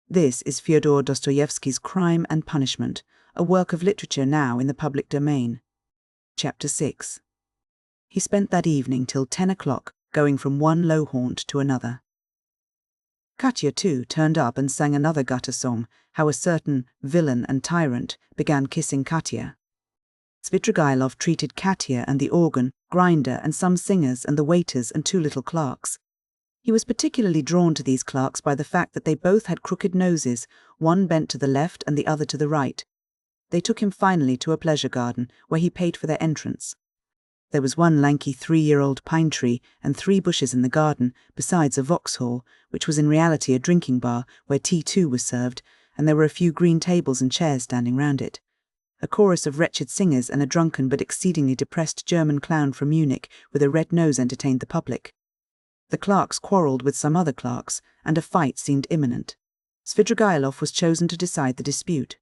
This is Fyodor Dostoyevsky's Crime and Punishment, a work of literature now in the public domain. Chapter 6. He spent that evening till 10 o'clock, going from one low haunt to another. Katya, too, turned up and sang another gutter song, how a certain villain and tyrant began kissing Katya. Svidrigailov treated Katya and the organ, grinder and some singers and the waiters and 2 little clerks. He was particularly drawn to these clerks by the fact that they both had crooked noses, one bent to the left and the other to the right. They took him finally to a pleasure garden, where he paid for their entrance. There was one lanky 3-year-old pine tree and 3 bushes in the garden, besides a Vauxhall, which was in reality a drinking bar, where tea too was served, and there were a few green tables and chairs standing round it. A chorus of wretched singers and a drunken but exceedingly depressed German clown from Munich with a red nose entertained the public. The clerks quarrelled with some other clerks, and a fight seemed imminent. Svidrigailov was chosen to decide the dispute.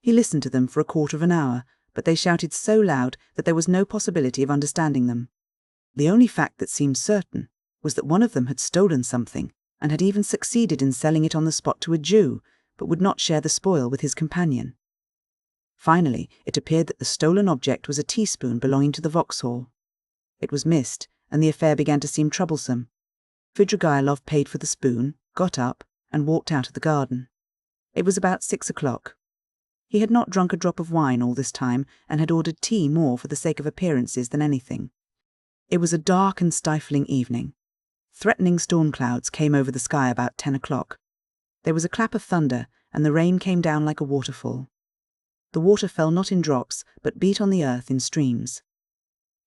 He listened to them for a quarter of an hour, but they shouted so loud that there was no possibility of understanding them. The only fact that seemed certain was that one of them had stolen something, and had even succeeded in selling it on the spot to a Jew, but would not share the spoil with his companion. Finally, it appeared that the stolen object was a teaspoon belonging to the Vauxhall. It was missed, and the affair began to seem troublesome. Svidrigailov paid for the spoon, got up, and walked out of the garden. It was about 6 o'clock. He had not drunk a drop of wine all this time, and had ordered tea more for the sake of appearances than anything. It was a dark and stifling evening. Threatening storm clouds came over the sky about 10 o'clock. There was a clap of thunder, and the rain came down like a waterfall. The water fell not in drops, but beat on the earth in streams.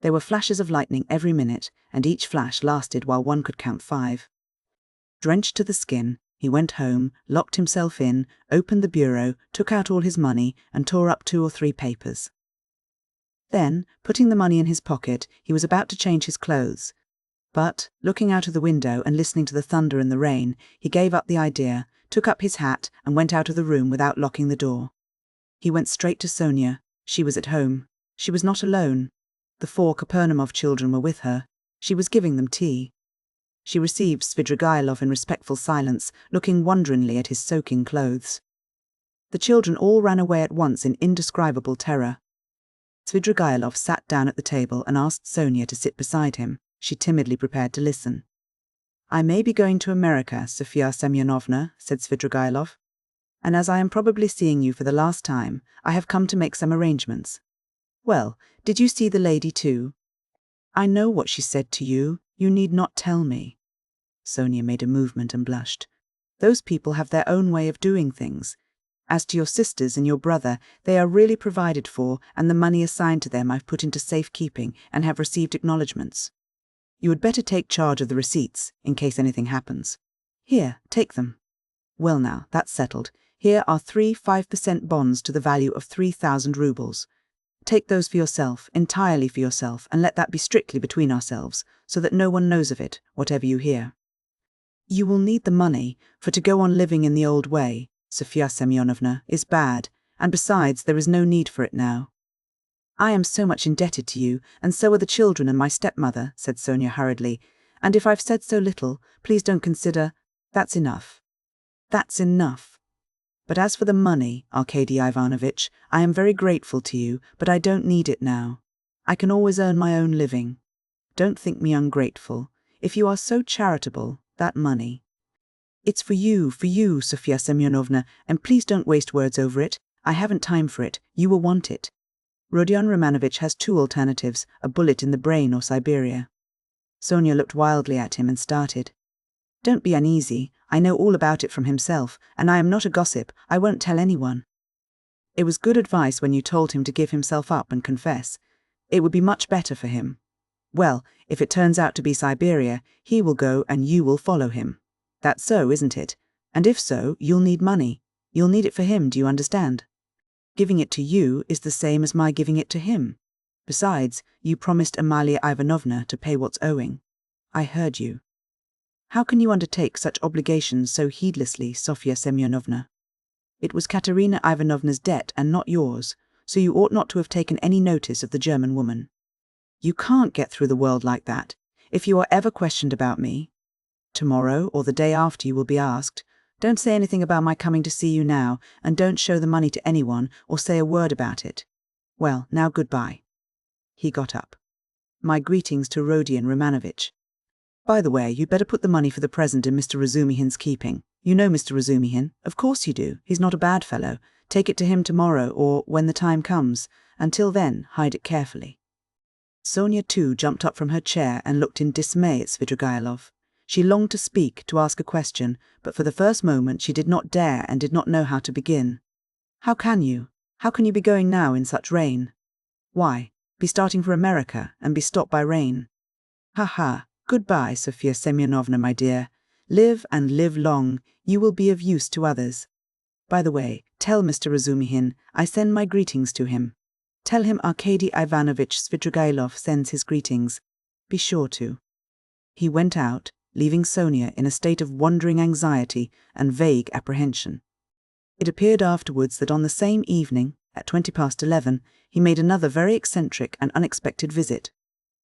There were flashes of lightning every minute, and each flash lasted while one could count 5. Drenched to the skin, he went home, locked himself in, opened the bureau, took out all his money, and tore up 2 or 3 papers. Then, putting the money in his pocket, he was about to change his clothes. But, looking out of the window and listening to the thunder and the rain, he gave up the idea, took up his hat, and went out of the room without locking the door. He went straight to Sonia. She was at home. She was not alone. The 4 Kapernaumov children were with her. She was giving them tea. She received Svidrigailov in respectful silence, looking wonderingly at his soaking clothes. The children all ran away at once in indescribable terror. Svidrigailov sat down at the table and asked Sonia to sit beside him. She timidly prepared to listen. "I may be going to America, Sofya Semyonovna," said Svidrigailov, "and as I am probably seeing you for the last time, I have come to make some arrangements." "Well, did you see the lady too?" "I know what she said to you. You need not tell me." Sonia made a movement and blushed. "Those people have their own way of doing things. As to your sisters and your brother, they are really provided for, and the money assigned to them I've put into safekeeping and have received acknowledgments. You had better take charge of the receipts, in case anything happens. Here, take them. Well now, that's settled. Here are 3 5% bonds to the value of 3,000 roubles. Take those for yourself, entirely for yourself, and let that be strictly between ourselves, so that no one knows of it, whatever you hear. You will need the money, for to go on living in the old way, Sofya Semyonovna, is bad, and besides there is no need for it now." "I am so much indebted to you, and so are the children and my stepmother," said Sonia hurriedly, "and if I've said so little, please don't consider—" "That's enough. That's enough. But as for the money, Arkady Ivanovitch, I am very grateful to you, but I don't need it now. I can always earn my own living. Don't think me ungrateful. If you are so charitable, that money—" "It's for you, Sofya Semyonovna, and please don't waste words over it. I haven't time for it. You will want it. Rodion Romanovitch has 2 alternatives, a bullet in the brain or Siberia." Sonia looked wildly at him and started. "Don't be uneasy. I know all about it from himself, and I am not a gossip. I won't tell anyone." "It was good advice when you told him to give himself up and confess. It would be much better for him. Well, if it turns out to be Siberia, he will go and you will follow him. That's so, isn't it? And if so, you'll need money. You'll need it for him, do you understand? Giving it to you is the same as my giving it to him. Besides, you promised Amalia Ivanovna to pay what's owing. I heard you. How can you undertake such obligations so heedlessly, Sofya Semyonovna? It was Katerina Ivanovna's debt and not yours, so you ought not to have taken any notice of the German woman. You can't get through the world like that. If you are ever questioned about me, tomorrow or the day after you will be asked, Don't say anything about my coming to see you now, and don't show the money to anyone or say a word about it. Well, now goodbye." He got up. "My greetings to Rodion Romanovitch. By the way, you'd better put the money for the present in Mr. Razumihin's keeping. You know Mr. Razumihin? Of course you do. He's not a bad fellow. Take it to him tomorrow or when the time comes. Until then, hide it carefully." Sonia too jumped up from her chair and looked in dismay at Svidrigaïlov. She longed to speak, to ask a question, but for the first moment she did not dare and did not know how to begin. "How can you? How can you be going now in such rain?" "Why, be starting for America and be stopped by rain." "Ha ha! Goodbye, Sofia Semyonovna, my dear. Live and live long. You will be of use to others. By the way, tell Mr. Razumihin I send my greetings to him. Tell him Arkady Ivanovitch Svidrigaïlov sends his greetings. Be sure to." He went out, leaving Sonia in a state of wondering anxiety and vague apprehension. It appeared afterwards that on the same evening, at 11:20, he made another very eccentric and unexpected visit.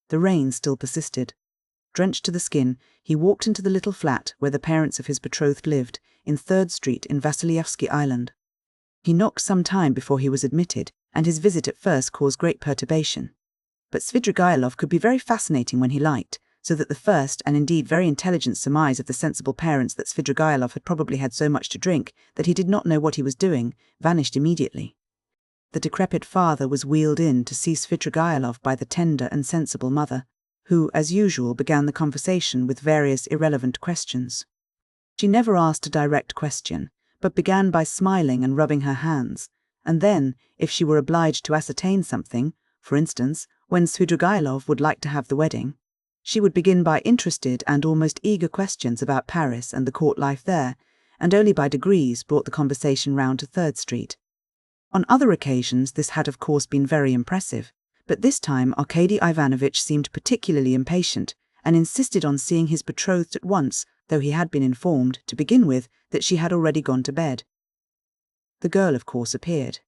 The rain still persisted. Drenched to the skin, he walked into the little flat where the parents of his betrothed lived, in 3rd Street in Vasilyevsky Island. He knocked some time before he was admitted, and his visit at first caused great perturbation. But Svidrigaïlov could be very fascinating when he liked, so that the first and indeed very intelligent surmise of the sensible parents that Svidrigaïlov had probably had so much to drink that he did not know what he was doing vanished immediately. The decrepit father was wheeled in to see Svidrigaïlov by the tender and sensible mother, who, as usual, began the conversation with various irrelevant questions. She never asked a direct question, but began by smiling and rubbing her hands, and then, if she were obliged to ascertain something, for instance, when Svidrigaïlov would like to have the wedding, she would begin by interested and almost eager questions about Paris and the court life there, and only by degrees brought the conversation round to 3rd Street. On other occasions this had of course been very impressive, but this time Arkady Ivanovitch seemed particularly impatient, and insisted on seeing his betrothed at once, though he had been informed, to begin with, that she had already gone to bed. The girl, of course, appeared.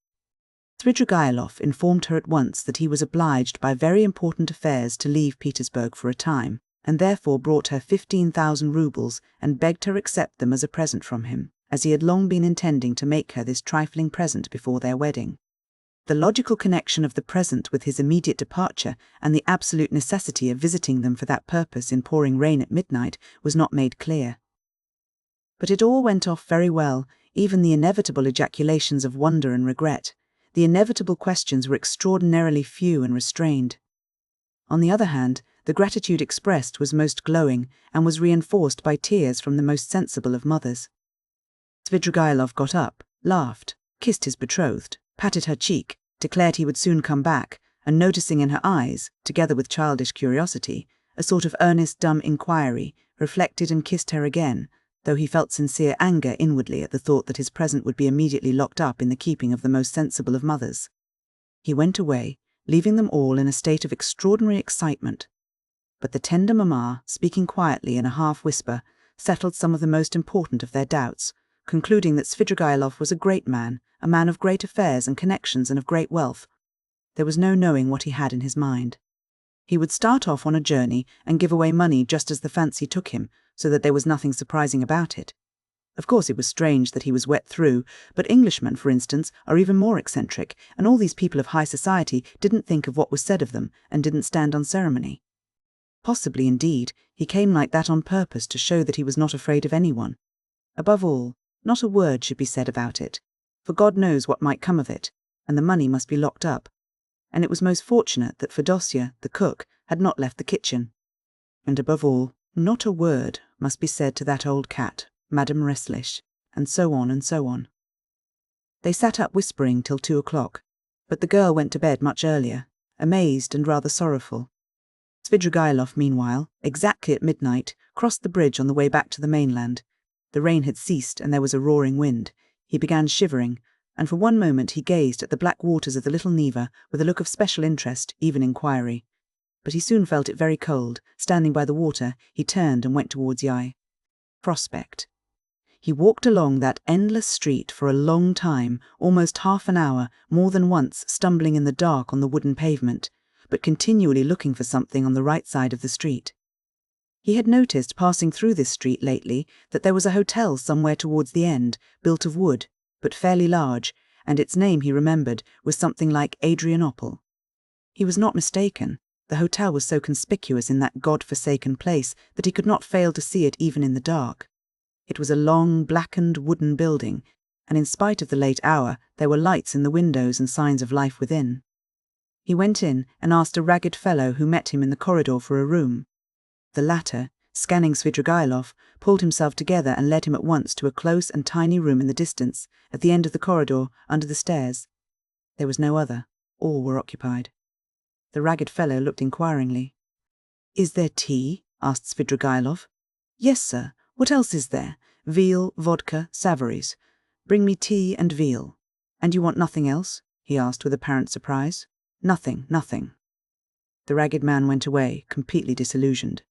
Svidrigaïlov informed her at once that he was obliged by very important affairs to leave Petersburg for a time, and therefore brought her 15,000 roubles and begged her accept them as a present from him, as he had long been intending to make her this trifling present before their wedding. The logical connection of the present with his immediate departure and the absolute necessity of visiting them for that purpose in pouring rain at midnight was not made clear. But it all went off very well, even the inevitable ejaculations of wonder and regret. The inevitable questions were extraordinarily few and restrained. On the other hand, the gratitude expressed was most glowing and was reinforced by tears from the most sensible of mothers. Svidrigaïlov got up, laughed, kissed his betrothed, patted her cheek, declared he would soon come back, and noticing in her eyes, together with childish curiosity, a sort of earnest dumb inquiry, reflected and kissed her again, though he felt sincere anger inwardly at the thought that his present would be immediately locked up in the keeping of the most sensible of mothers. He went away, leaving them all in a state of extraordinary excitement. But the tender mamma, speaking quietly in a half-whisper, settled some of the most important of their doubts, concluding that Svidrigaïlov was a great man, a man of great affairs and connections and of great wealth. There was no knowing what he had in his mind. He would start off on a journey and give away money just as the fancy took him, so that there was nothing surprising about it. Of course it was strange that he was wet through, but Englishmen, for instance, are even more eccentric, and all these people of high society didn't think of what was said of them, and didn't stand on ceremony. Possibly, indeed, he came like that on purpose to show that he was not afraid of anyone. Above all, not a word should be said about it, for God knows what might come of it, and the money must be locked up. And it was most fortunate that Fedosya, the cook, had not left the kitchen. And above all, not a word must be said to that old cat, Madame Reslish, and so on and so on. They sat up whispering till 2 o'clock, but the girl went to bed much earlier, amazed and rather sorrowful. Svidrigaïlov, meanwhile, exactly at midnight, crossed the bridge on the way back to the mainland. The rain had ceased and there was a roaring wind. He began shivering, and for one moment he gazed at the black waters of the little Neva with a look of special interest, even inquiry. But he soon felt it very cold. Standing by the water, he turned and went towards Yai. Prospect. He walked along that endless street for a long time, almost half an hour, more than once stumbling in the dark on the wooden pavement, but continually looking for something on the right side of the street. He had noticed, passing through this street lately, that there was a hotel somewhere towards the end, built of wood, but fairly large, and its name, he remembered, was something like Adrianople. He was not mistaken. The hotel was so conspicuous in that God-forsaken place that he could not fail to see it even in the dark. It was a long, blackened wooden building, and in spite of the late hour, there were lights in the windows and signs of life within. He went in and asked a ragged fellow who met him in the corridor for a room. The latter, scanning Svidrigailov, pulled himself together and led him at once to a close and tiny room in the distance, at the end of the corridor, under the stairs. There was no other. All were occupied. The ragged fellow looked inquiringly. "Is there tea?" asked Svidrigailov. "Yes, sir. What else is there? Veal, vodka, savories. Bring me tea and veal. And you want nothing else?" he asked with apparent surprise. "Nothing, nothing." The ragged man went away, completely disillusioned.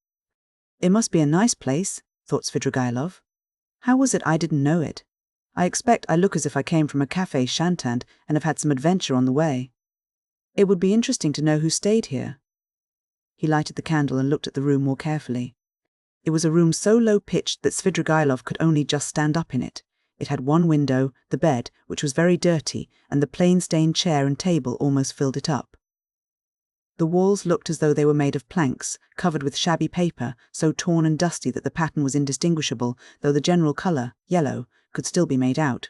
"It must be a nice place," thought Svidrigailov. "How was it I didn't know it? I expect I look as if I came from a café chantant and have had some adventure on the way. It would be interesting to know who stayed here." He lighted the candle and looked at the room more carefully. It was a room so low-pitched that Svidrigailov could only just stand up in it. It had one window, the bed, which was very dirty, and the plain-stained chair and table almost filled it up. The walls looked as though they were made of planks, covered with shabby paper, so torn and dusty that the pattern was indistinguishable, though the general colour, yellow, could still be made out.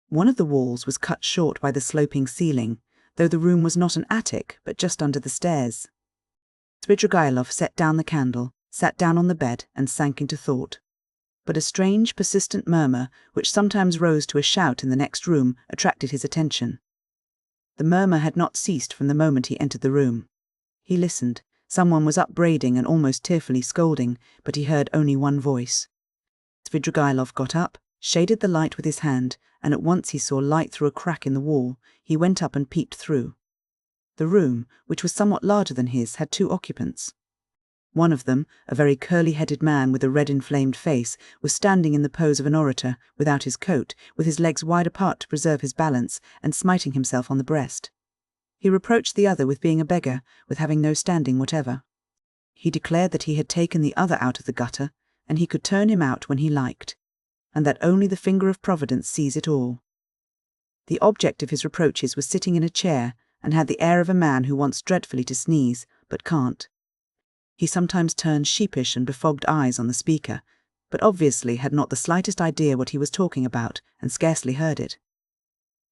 One of the walls was cut short by the sloping ceiling, though the room was not an attic, but just under the stairs. Svidrigailov set down the candle, sat down on the bed, and sank into thought. But a strange, persistent murmur, which sometimes rose to a shout in the next room, attracted his attention. The murmur had not ceased from the moment he entered the room. He listened. Someone was upbraiding and almost tearfully scolding, but he heard only one voice. Svidrigailov got up, shaded the light with his hand, and at once he saw light through a crack in the wall. He went up and peeped through. The room, which was somewhat larger than his, had two occupants. One of them, a very curly-headed man with a red inflamed face, was standing in the pose of an orator, without his coat, with his legs wide apart to preserve his balance, and smiting himself on the breast. He reproached the other with being a beggar, with having no standing whatever. He declared that he had taken the other out of the gutter, and he could turn him out when he liked, and that only the finger of Providence sees it all. The object of his reproaches was sitting in a chair, and had the air of a man who wants dreadfully to sneeze, but can't. He sometimes turned sheepish and befogged eyes on the speaker, but obviously had not the slightest idea what he was talking about, and scarcely heard it.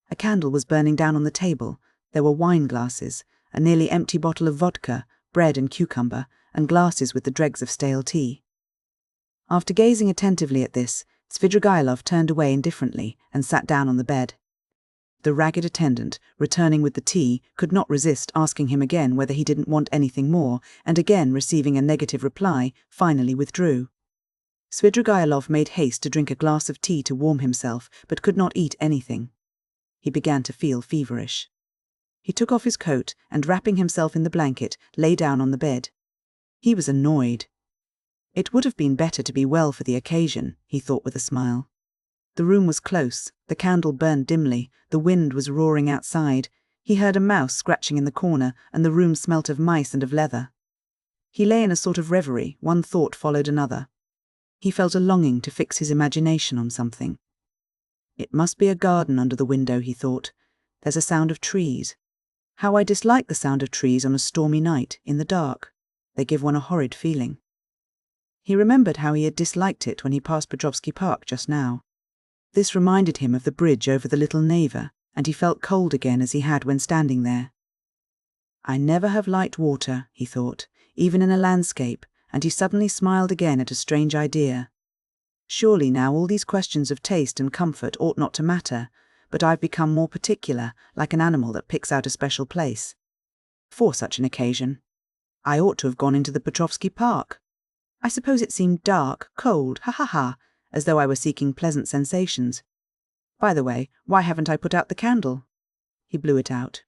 A candle was burning down on the table. There were wine glasses, a nearly empty bottle of vodka, bread and cucumber, and glasses with the dregs of stale tea. After gazing attentively at this, Svidrigailov turned away indifferently and sat down on the bed. The ragged attendant, returning with the tea, could not resist asking him again whether he didn't want anything more, and again receiving a negative reply, finally withdrew. Svidrigailov made haste to drink a glass of tea to warm himself, but could not eat anything. He began to feel feverish. He took off his coat and, wrapping himself in the blanket, lay down on the bed. He was annoyed. It would have been better to be well for the occasion, he thought with a smile. The room was close, the candle burned dimly, the wind was roaring outside. He heard a mouse scratching in the corner, and the room smelt of mice and of leather. He lay in a sort of reverie, one thought followed another. He felt a longing to fix his imagination on something. It must be a garden under the window, he thought. There's a sound of trees. How I dislike the sound of trees on a stormy night, in the dark. They give one a horrid feeling. He remembered how he had disliked it when he passed Petrovsky Park just now. This reminded him of the bridge over the little Neva, and he felt cold again as he had when standing there. I never have liked water, he thought, even in a landscape, and he suddenly smiled again at a strange idea. Surely now all these questions of taste and comfort ought not to matter, but I've become more particular, like an animal that picks out a special place. For such an occasion. I ought to have gone into the Petrovsky Park. I suppose it seemed dark, cold, ha, as though I were seeking pleasant sensations. By the way, why haven't I put out the candle? He blew it out.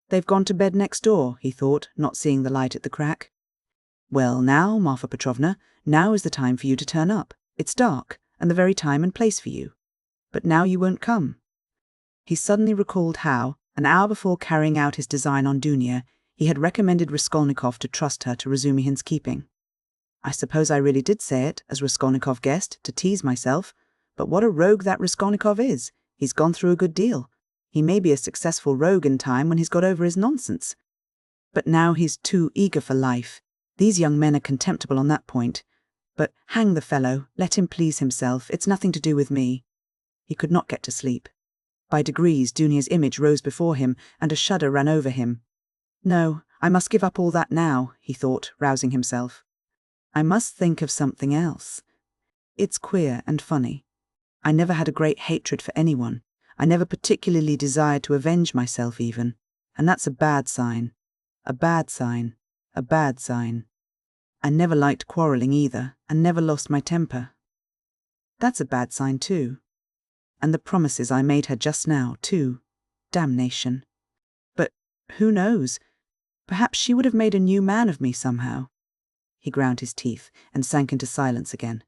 They've gone to bed next door, he thought, not seeing the light at the crack. Well now, Marfa Petrovna, now is the time for you to turn up. It's dark, and the very time and place for you. But now you won't come. He suddenly recalled how, an hour before carrying out his design on Dunya, he had recommended Raskolnikov to trust her to Razumihin's keeping. I suppose I really did say it, as Raskolnikov guessed, to tease myself. But what a rogue that Raskolnikov is. He's gone through a good deal. He may be a successful rogue in time when he's got over his nonsense. But now he's too eager for life. These young men are contemptible on that point. But hang the fellow, let him please himself, it's nothing to do with me. He could not get to sleep. By degrees Dunia's image rose before him, and a shudder ran over him. No, I must give up all that now, he thought, rousing himself. I must think of something else. It's queer and funny. I never had a great hatred for anyone. I never particularly desired to avenge myself even. And that's a bad sign. A bad sign. A bad sign. I never liked quarrelling either, and never lost my temper. That's a bad sign too. And the promises I made her just now, too. Damnation. But who knows? Perhaps she would have made a new man of me somehow. He ground his teeth and sank into silence again.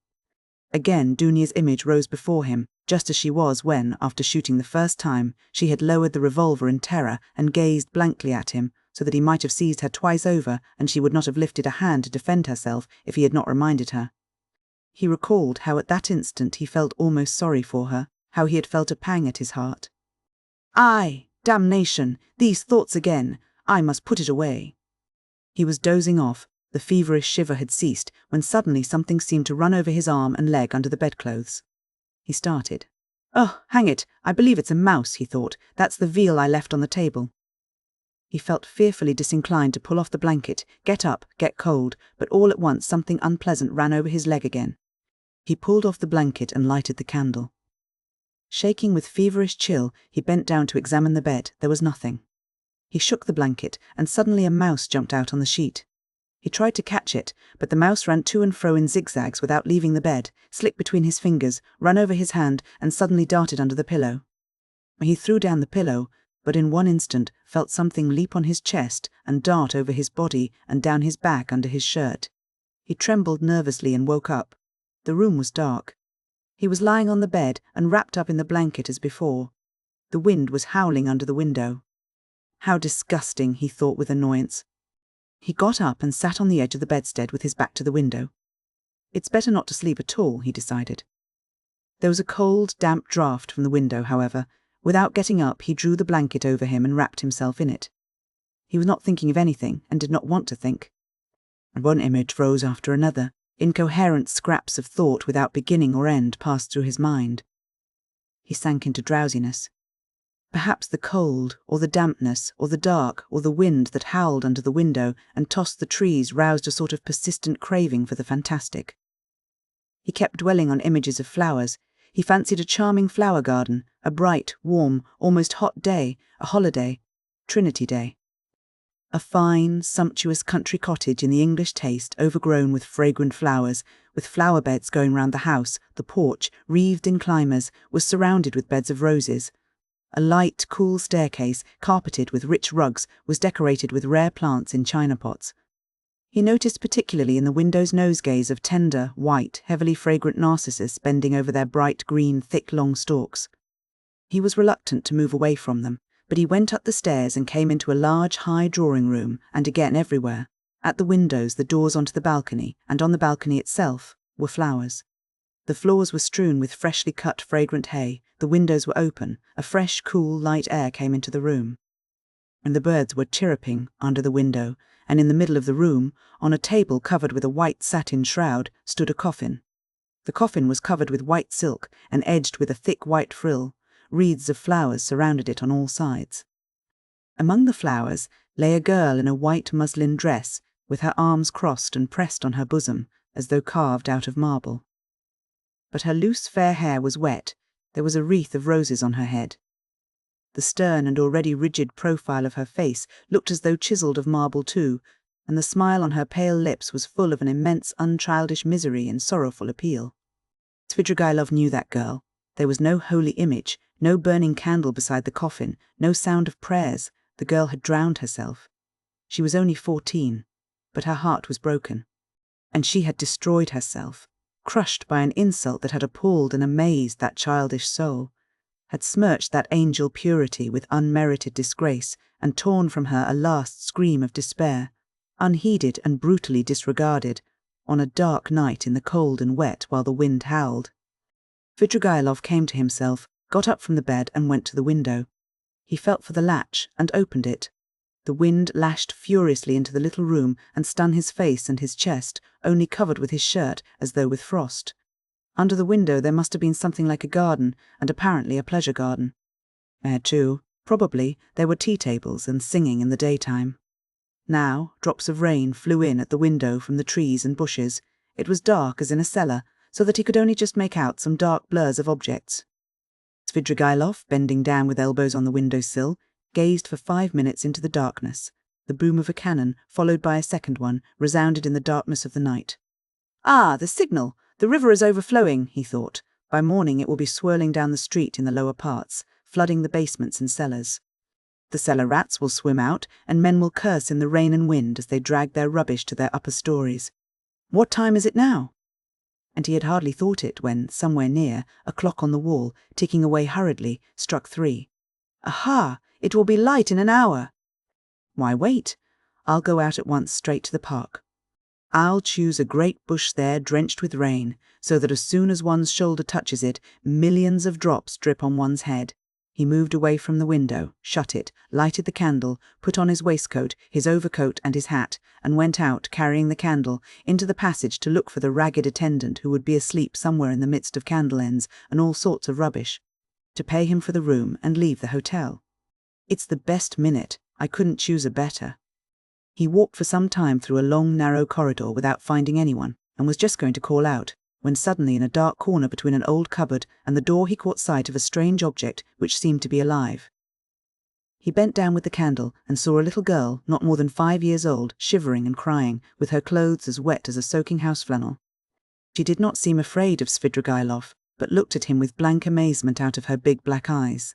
Again Dunia's image rose before him, just as she was when, after shooting the first time, she had lowered the revolver in terror and gazed blankly at him, so that he might have seized her twice over and she would not have lifted a hand to defend herself if he had not reminded her. He recalled how at that instant he felt almost sorry for her, how he had felt a pang at his heart. Aye, damnation, these thoughts again, I must put it away. He was dozing off. The feverish shiver had ceased, when suddenly something seemed to run over his arm and leg under the bedclothes. He started. Oh, hang it, I believe it's a mouse, he thought. That's the veal I left on the table. He felt fearfully disinclined to pull off the blanket, get up, get cold, but all at once something unpleasant ran over his leg again. He pulled off the blanket and lighted the candle. Shaking with feverish chill, he bent down to examine the bed. There was nothing. He shook the blanket, and suddenly a mouse jumped out on the sheet. He tried to catch it, but the mouse ran to and fro in zigzags without leaving the bed, slipped between his fingers, ran over his hand, and suddenly darted under the pillow. He threw down the pillow, but in one instant felt something leap on his chest and dart over his body and down his back under his shirt. He trembled nervously and woke up. The room was dark. He was lying on the bed and wrapped up in the blanket as before. The wind was howling under the window. How disgusting, he thought with annoyance. He got up and sat on the edge of the bedstead with his back to the window. It's better not to sleep at all, he decided. There was a cold, damp draught from the window, however. Without getting up, he drew the blanket over him and wrapped himself in it. He was not thinking of anything, and did not want to think. And one image rose after another. Incoherent scraps of thought without beginning or end passed through his mind. He sank into drowsiness. Perhaps the cold, or the dampness, or the dark, or the wind that howled under the window and tossed the trees roused a sort of persistent craving for the fantastic. He kept dwelling on images of flowers. He fancied a charming flower garden, a bright, warm, almost hot day, a holiday, Trinity Day. A fine, sumptuous country cottage in the English taste, overgrown with fragrant flowers, with flower beds going round the house. The porch, wreathed in climbers, was surrounded with beds of roses. A light, cool staircase, carpeted with rich rugs, was decorated with rare plants in china pots. He noticed particularly in the window's nosegays of tender, white, heavily fragrant narcissus bending over their bright green, thick, long stalks. He was reluctant to move away from them, but he went up the stairs and came into a large, high drawing-room, and again everywhere, at the windows, the doors onto the balcony, and on the balcony itself, were flowers. The floors were strewn with freshly cut, fragrant hay, the windows were open, a fresh, cool, light air came into the room. And the birds were chirruping under the window, and in the middle of the room, on a table covered with a white satin shroud, stood a coffin. The coffin was covered with white silk and edged with a thick white frill. Wreaths of flowers surrounded it on all sides. Among the flowers lay a girl in a white muslin dress, with her arms crossed and pressed on her bosom, as though carved out of marble. But her loose fair hair was wet. There was a wreath of roses on her head. The stern and already rigid profile of her face looked as though chiselled of marble too, and the smile on her pale lips was full of an immense unchildish misery and sorrowful appeal. Svidrigaïlov knew that girl. There was no holy image, no burning candle beside the coffin, no sound of prayers. The girl had drowned herself. She was only 14, but her heart was broken. And she had destroyed herself, crushed by an insult that had appalled and amazed that childish soul, had smirched that angel purity with unmerited disgrace, and torn from her a last scream of despair, unheeded and brutally disregarded, on a dark night in the cold and wet while the wind howled. Svidrigaïlov came to himself, got up from the bed and went to the window. He felt for the latch and opened it. The wind lashed furiously into the little room and stung his face and his chest, only covered with his shirt as though with frost. Under the window there must have been something like a garden, and apparently a pleasure garden. There too, probably, there were tea tables and singing in the daytime. Now drops of rain flew in at the window from the trees and bushes. It was dark as in a cellar, so that he could only just make out some dark blurs of objects. Svidrigaïlov, bending down with elbows on the window-sill, gazed for 5 minutes into the darkness. The boom of a cannon, followed by a second one, resounded in the darkness of the night. "Ah, the signal! The river is overflowing," he thought. By morning it will be swirling down the street in the lower parts, flooding the basements and cellars. The cellar rats will swim out, and men will curse in the rain and wind as they drag their rubbish to their upper stories. What time is it now? And he had hardly thought it when, somewhere near, a clock on the wall, ticking away hurriedly, struck 3. Aha! It will be light in an hour. Why wait? I'll go out at once straight to the park. I'll choose a great bush there drenched with rain, so that as soon as one's shoulder touches it, millions of drops drip on one's head. He moved away from the window, shut it, lighted the candle, put on his waistcoat, his overcoat and his hat, and went out, carrying the candle, into the passage to look for the ragged attendant who would be asleep somewhere in the midst of candle ends and all sorts of rubbish, to pay him for the room and leave the hotel. It's the best minute. I couldn't choose a better. He walked for some time through a long, narrow corridor without finding anyone, and was just going to call out, when suddenly in a dark corner between an old cupboard and the door he caught sight of a strange object which seemed to be alive. He bent down with the candle and saw a little girl, not more than 5 years old, shivering and crying, with her clothes as wet as a soaking house flannel. She did not seem afraid of Svidrigaïlov, but looked at him with blank amazement out of her big black eyes.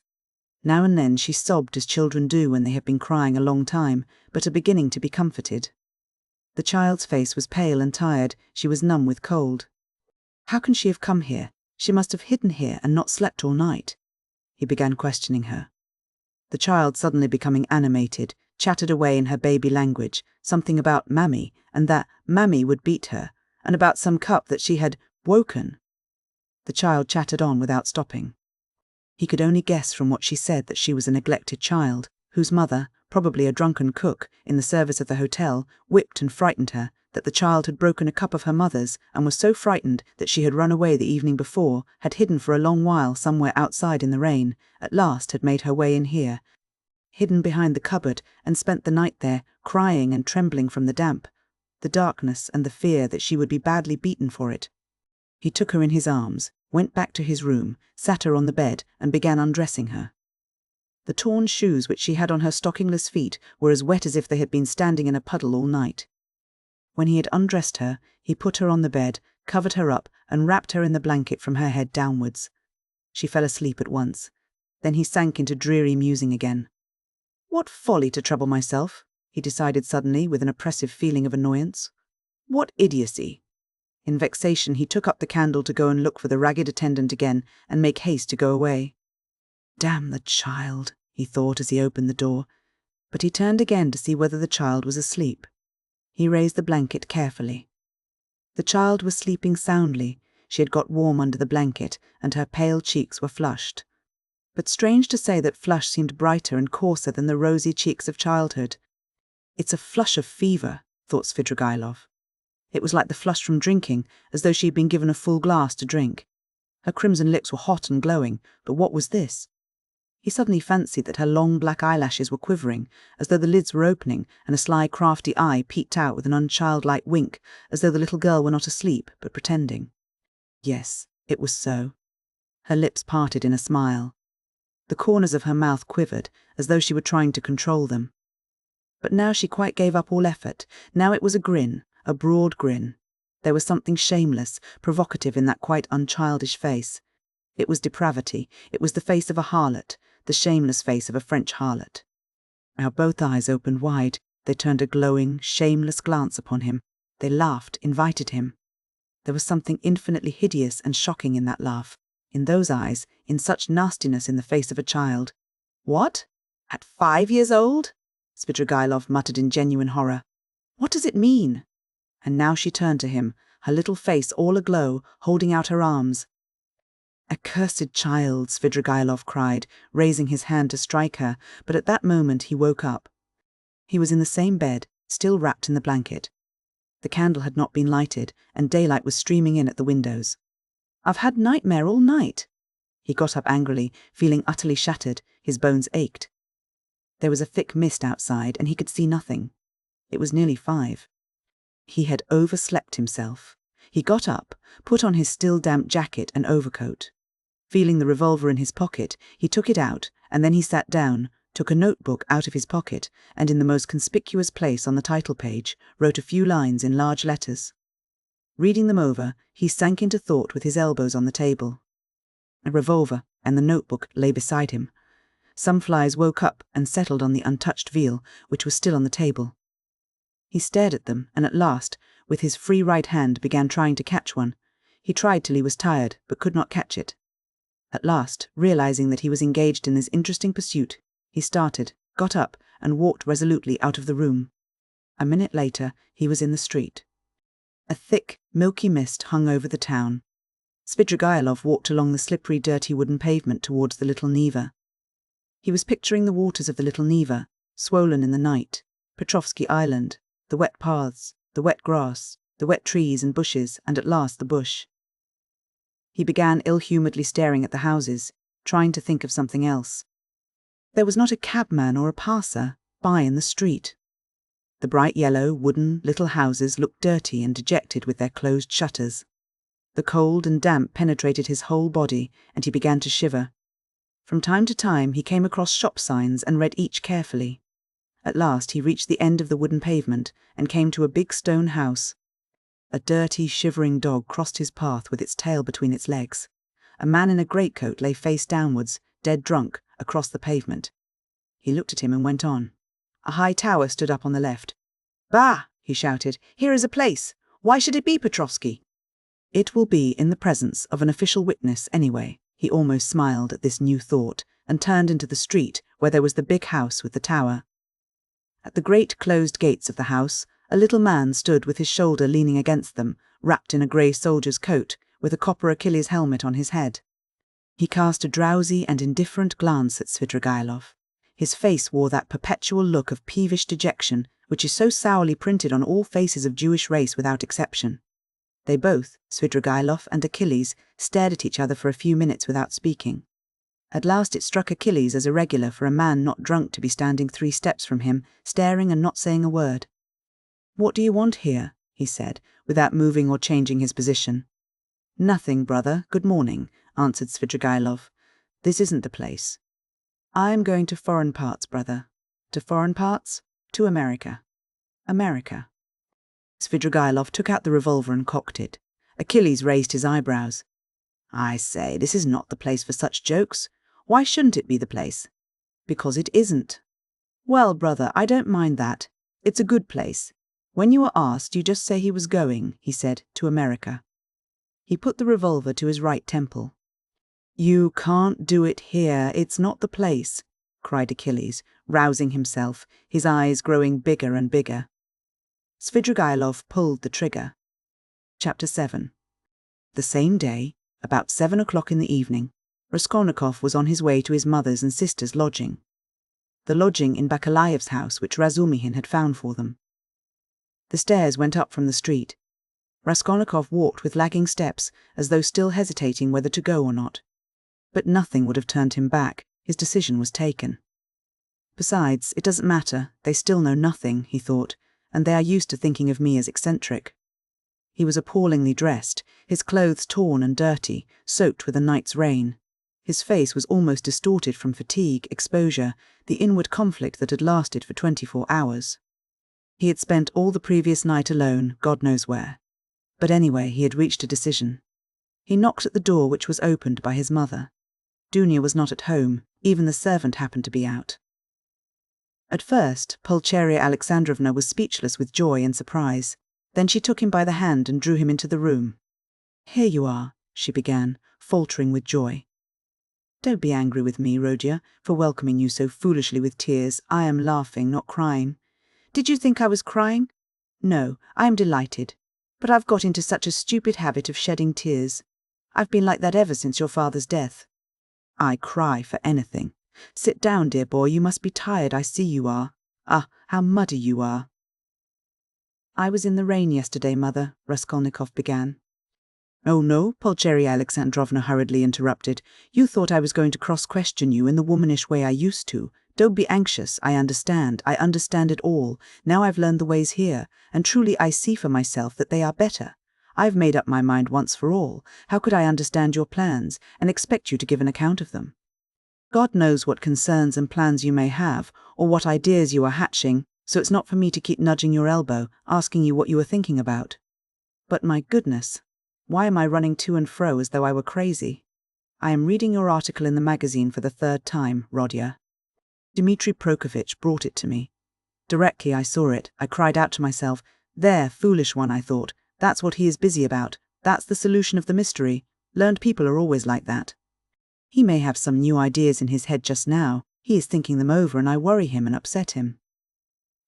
Now and then she sobbed as children do when they have been crying a long time, but are beginning to be comforted. The child's face was pale and tired. She was numb with cold. How can she have come here? She must have hidden here and not slept all night. He began questioning her. The child, suddenly becoming animated, chattered away in her baby language, something about Mammy, and that Mammy would beat her, and about some cup that she had woken. The child chattered on without stopping. He could only guess from what she said that she was a neglected child, whose mother, probably a drunken cook in the service of the hotel, whipped and frightened her, that the child had broken a cup of her mother's and was so frightened that she had run away the evening before, had hidden for a long while somewhere outside in the rain, at last had made her way in here, hidden behind the cupboard, and spent the night there, crying and trembling from the damp, the darkness and the fear that she would be badly beaten for it. He took her in his arms, went back to his room, sat her on the bed, and began undressing her. The torn shoes which she had on her stockingless feet were as wet as if they had been standing in a puddle all night. When he had undressed her, he put her on the bed, covered her up, and wrapped her in the blanket from her head downwards. She fell asleep at once. Then he sank into dreary musing again. What folly to trouble myself, he decided suddenly with an oppressive feeling of annoyance. What idiocy! In vexation he took up the candle to go and look for the ragged attendant again and make haste to go away. Damn the child, he thought as he opened the door, but he turned again to see whether the child was asleep. He raised the blanket carefully. The child was sleeping soundly. She had got warm under the blanket, and her pale cheeks were flushed. But strange to say, that flush seemed brighter and coarser than the rosy cheeks of childhood. It's a flush of fever, thought Svidrigaïlov. It was like the flush from drinking, as though she had been given a full glass to drink. Her crimson lips were hot and glowing, but what was this? He suddenly fancied that her long black eyelashes were quivering, as though the lids were opening, and a sly crafty eye peeped out with an unchildlike wink, as though the little girl were not asleep, but pretending. Yes, it was so. Her lips parted in a smile. The corners of her mouth quivered, as though she were trying to control them. But now she quite gave up all effort. Now it was a grin, a broad grin. There was something shameless, provocative in that quite unchildish face. It was depravity. It was the face of a harlot, the shameless face of a French harlot. Now both eyes opened wide. They turned a glowing, shameless glance upon him. They laughed, invited him. There was something infinitely hideous and shocking in that laugh, in those eyes, in such nastiness in the face of a child. What? At 5 years old? Svidrigaïlov muttered in genuine horror. What does it mean? and now she turned to him, her little face all aglow, holding out her arms. "Accursed child," Svidrigailov cried, raising his hand to strike her, but at that moment he woke up. He was in the same bed, still wrapped in the blanket. The candle had not been lighted, and daylight was streaming in at the windows. "I've had nightmare all night." He got up angrily, feeling utterly shattered. His bones ached. There was a thick mist outside, and he could see nothing. It was nearly 5. He had overslept himself. He got up, put on his still damp jacket and overcoat. Feeling the revolver in his pocket, he took it out, and then he sat down, took a notebook out of his pocket, and in the most conspicuous place on the title page, wrote a few lines in large letters. Reading them over, he sank into thought with his elbows on the table. A revolver and the notebook lay beside him. Some flies woke up and settled on the untouched veal, which was still on the table. He stared at them, and at last, with his free right hand, began trying to catch one. He tried till he was tired, but could not catch it. At last, realizing that he was engaged in this interesting pursuit, he started, got up, and walked resolutely out of the room. A minute later, he was in the street. A thick, milky mist hung over the town. Svidrigailov walked along the slippery, dirty wooden pavement towards the Little Neva. He was picturing the waters of the Little Neva, swollen in the night, Petrovsky Island, the wet paths, the wet grass, the wet trees and bushes, and at last the bush. He began ill-humouredly staring at the houses, trying to think of something else. There was not a cabman or a passer by in the street. The bright yellow, wooden, little houses looked dirty and dejected with their closed shutters. The cold and damp penetrated his whole body, and he began to shiver. From time to time he came across shop signs and read each carefully. At last he reached the end of the wooden pavement and came to a big stone house. A dirty, shivering dog crossed his path with its tail between its legs. A man in a greatcoat lay face downwards, dead drunk, across the pavement. He looked at him and went on. A high tower stood up on the left. "Bah!" he shouted. "Here is a place. Why should it be Petrovsky?" "It will be in the presence of an official witness anyway." He almost smiled at this new thought, and turned into the street where there was the big house with the tower. At the great closed gates of the house, a little man stood with his shoulder leaning against them, wrapped in a grey soldier's coat, with a copper Achilles helmet on his head. He cast a drowsy and indifferent glance at Svidrigailov. His face wore that perpetual look of peevish dejection which is so sourly printed on all faces of Jewish race without exception. They both, Svidrigailov and Achilles, stared at each other for a few minutes without speaking. At last it struck Achilles as irregular for a man not drunk to be standing 3 steps from him, staring and not saying a word. "What do you want here?" he said, without moving or changing his position. "Nothing, brother. Good morning," answered Svidrigailov. "This isn't the place." "I am going to foreign parts, brother." "To foreign parts?" "To America." "America." Svidrigailov took out the revolver and cocked it. Achilles raised his eyebrows. "I say, this is not the place for such jokes. Why shouldn't it be the place?" "Because it isn't." "Well, brother, I don't mind that. It's a good place. When you are asked, you just say he was going," he said, "to America." He put the revolver to his right temple. "You can't do it here. It's not the place," cried Achilles, rousing himself, his eyes growing bigger and bigger. Svidrigailov pulled the trigger. Chapter 7. The same day, about 7 o'clock in the evening, Raskolnikov was on his way to his mother's and sister's lodging. The lodging in Bakalaev's house which Razumihin had found for them. The stairs went up from the street. Raskolnikov walked with lagging steps, as though still hesitating whether to go or not. But nothing would have turned him back. His decision was taken. Besides, it doesn't matter. They still know nothing, he thought, and they are used to thinking of me as eccentric. He was appallingly dressed, his clothes torn and dirty, soaked with a night's rain. His face was almost distorted from fatigue, exposure, the inward conflict that had lasted for 24 hours. He had spent all the previous night alone, God knows where. But anyway, he had reached a decision. He knocked at the door, which was opened by his mother. Dunya was not at home, even the servant happened to be out. At first, Pulcheria Alexandrovna was speechless with joy and surprise. Then she took him by the hand and drew him into the room. "Here you are," she began, faltering with joy. "Don't be angry with me, Rodya, for welcoming you so foolishly with tears. I am laughing, not crying. Did you think I was crying? No, I am delighted. But I've got into such a stupid habit of shedding tears. I've been like that ever since your father's death. I cry for anything. Sit down, dear boy, you must be tired, I see you are. Ah, how muddy you are. I was in the rain yesterday, Mother, Raskolnikov began. Oh no, Pulcheria Alexandrovna hurriedly interrupted. You thought I was going to cross-question you in the womanish way I used to. Don't be anxious, I understand it all. Now I've learned the ways here, and truly I see for myself that they are better. I've made up my mind once for all. How could I understand your plans, and expect you to give an account of them? God knows what concerns and plans you may have, or what ideas you are hatching, so it's not for me to keep nudging your elbow, asking you what you are thinking about. But my goodness, why am I running to and fro as though I were crazy? I am reading your article in the magazine for the third time, Rodya. Dmitri Prokofitch brought it to me. Directly I saw it, I cried out to myself, "There, foolish one," I thought. "That's what he is busy about. That's the solution of the mystery. Learned people are always like that. He may have some new ideas in his head just now. He is thinking them over and I worry him and upset him."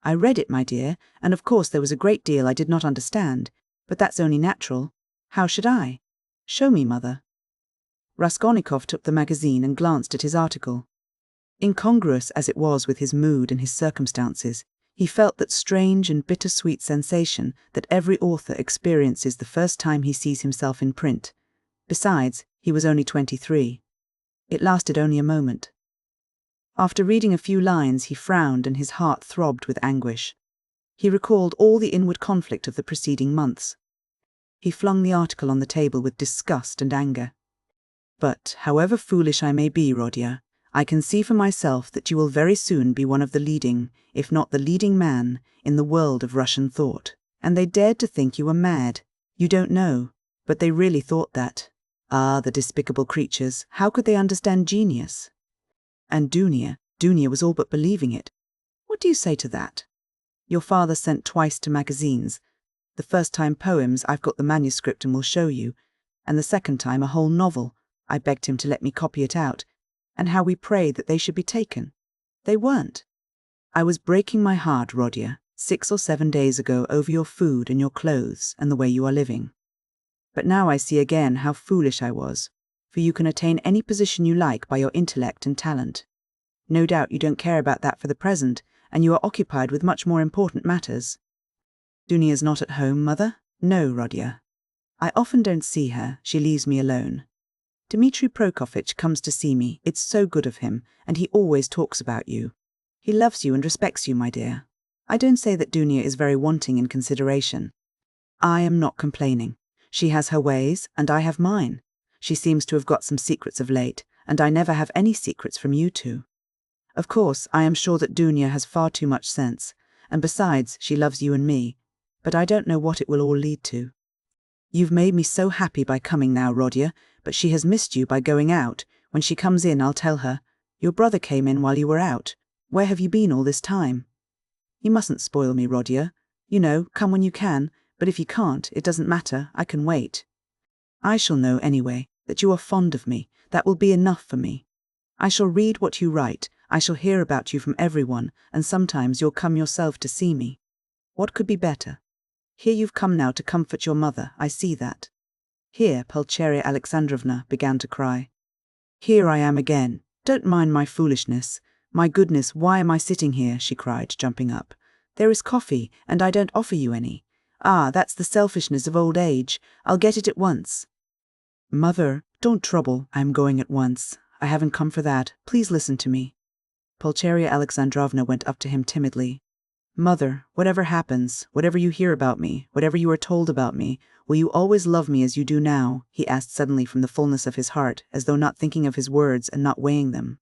I read it, my dear, and of course there was a great deal I did not understand, but that's only natural. How should I? Show me, Mother. Raskolnikov took the magazine and glanced at his article. Incongruous as it was with his mood and his circumstances, he felt that strange and bittersweet sensation that every author experiences the first time he sees himself in print. Besides, he was only 23. It lasted only a moment. After reading a few lines, he frowned and his heart throbbed with anguish. He recalled all the inward conflict of the preceding months. He flung the article on the table with disgust and anger. But, however foolish I may be, Rodya, I can see for myself that you will very soon be one of the leading, if not the leading man, in the world of Russian thought. And they dared to think you were mad. You don't know, but they really thought that. Ah, the despicable creatures, how could they understand genius? And Dunia was all but believing it. What do you say to that? Your father sent twice to magazines. The first time poems, I've got the manuscript and will show you, and the second time a whole novel. I begged him to let me copy it out, and how we prayed that they should be taken. They weren't. I was breaking my heart, Rodya, 6 or 7 days ago over your food and your clothes and the way you are living. But now I see again how foolish I was, for you can attain any position you like by your intellect and talent. No doubt you don't care about that for the present, and you are occupied with much more important matters. Dunia's not at home, Mother? No, Rodya. I often don't see her, she leaves me alone. Dmitri Prokofitch comes to see me, it's so good of him, and he always talks about you. He loves you and respects you, my dear. I don't say that Dunia is very wanting in consideration. I am not complaining. She has her ways, and I have mine. She seems to have got some secrets of late, and I never have any secrets from you two. Of course, I am sure that Dunia has far too much sense, and besides, she loves you and me, but I don't know what it will all lead to. You've made me so happy by coming now, Rodya, but she has missed you by going out. When she comes in, I'll tell her, "Your brother came in while you were out. Where have you been all this time?" You mustn't spoil me, Rodya. You know, come when you can, but if you can't, it doesn't matter, I can wait. I shall know, anyway, that you are fond of me. That will be enough for me. I shall read what you write, I shall hear about you from everyone, and sometimes you'll come yourself to see me. What could be better? Here you've come now to comfort your mother, I see that. Here Pulcheria Alexandrovna began to cry. Here I am again. Don't mind my foolishness. My goodness, why am I sitting here? She cried, jumping up. There is coffee, and I don't offer you any. Ah, that's the selfishness of old age. I'll get it at once. Mother, don't trouble. I'm going at once. I haven't come for that. Please listen to me. Pulcheria Alexandrovna went up to him timidly. Mother, whatever happens, whatever you hear about me, whatever you are told about me, will you always love me as you do now? He asked suddenly from the fullness of his heart, as though not thinking of his words and not weighing them.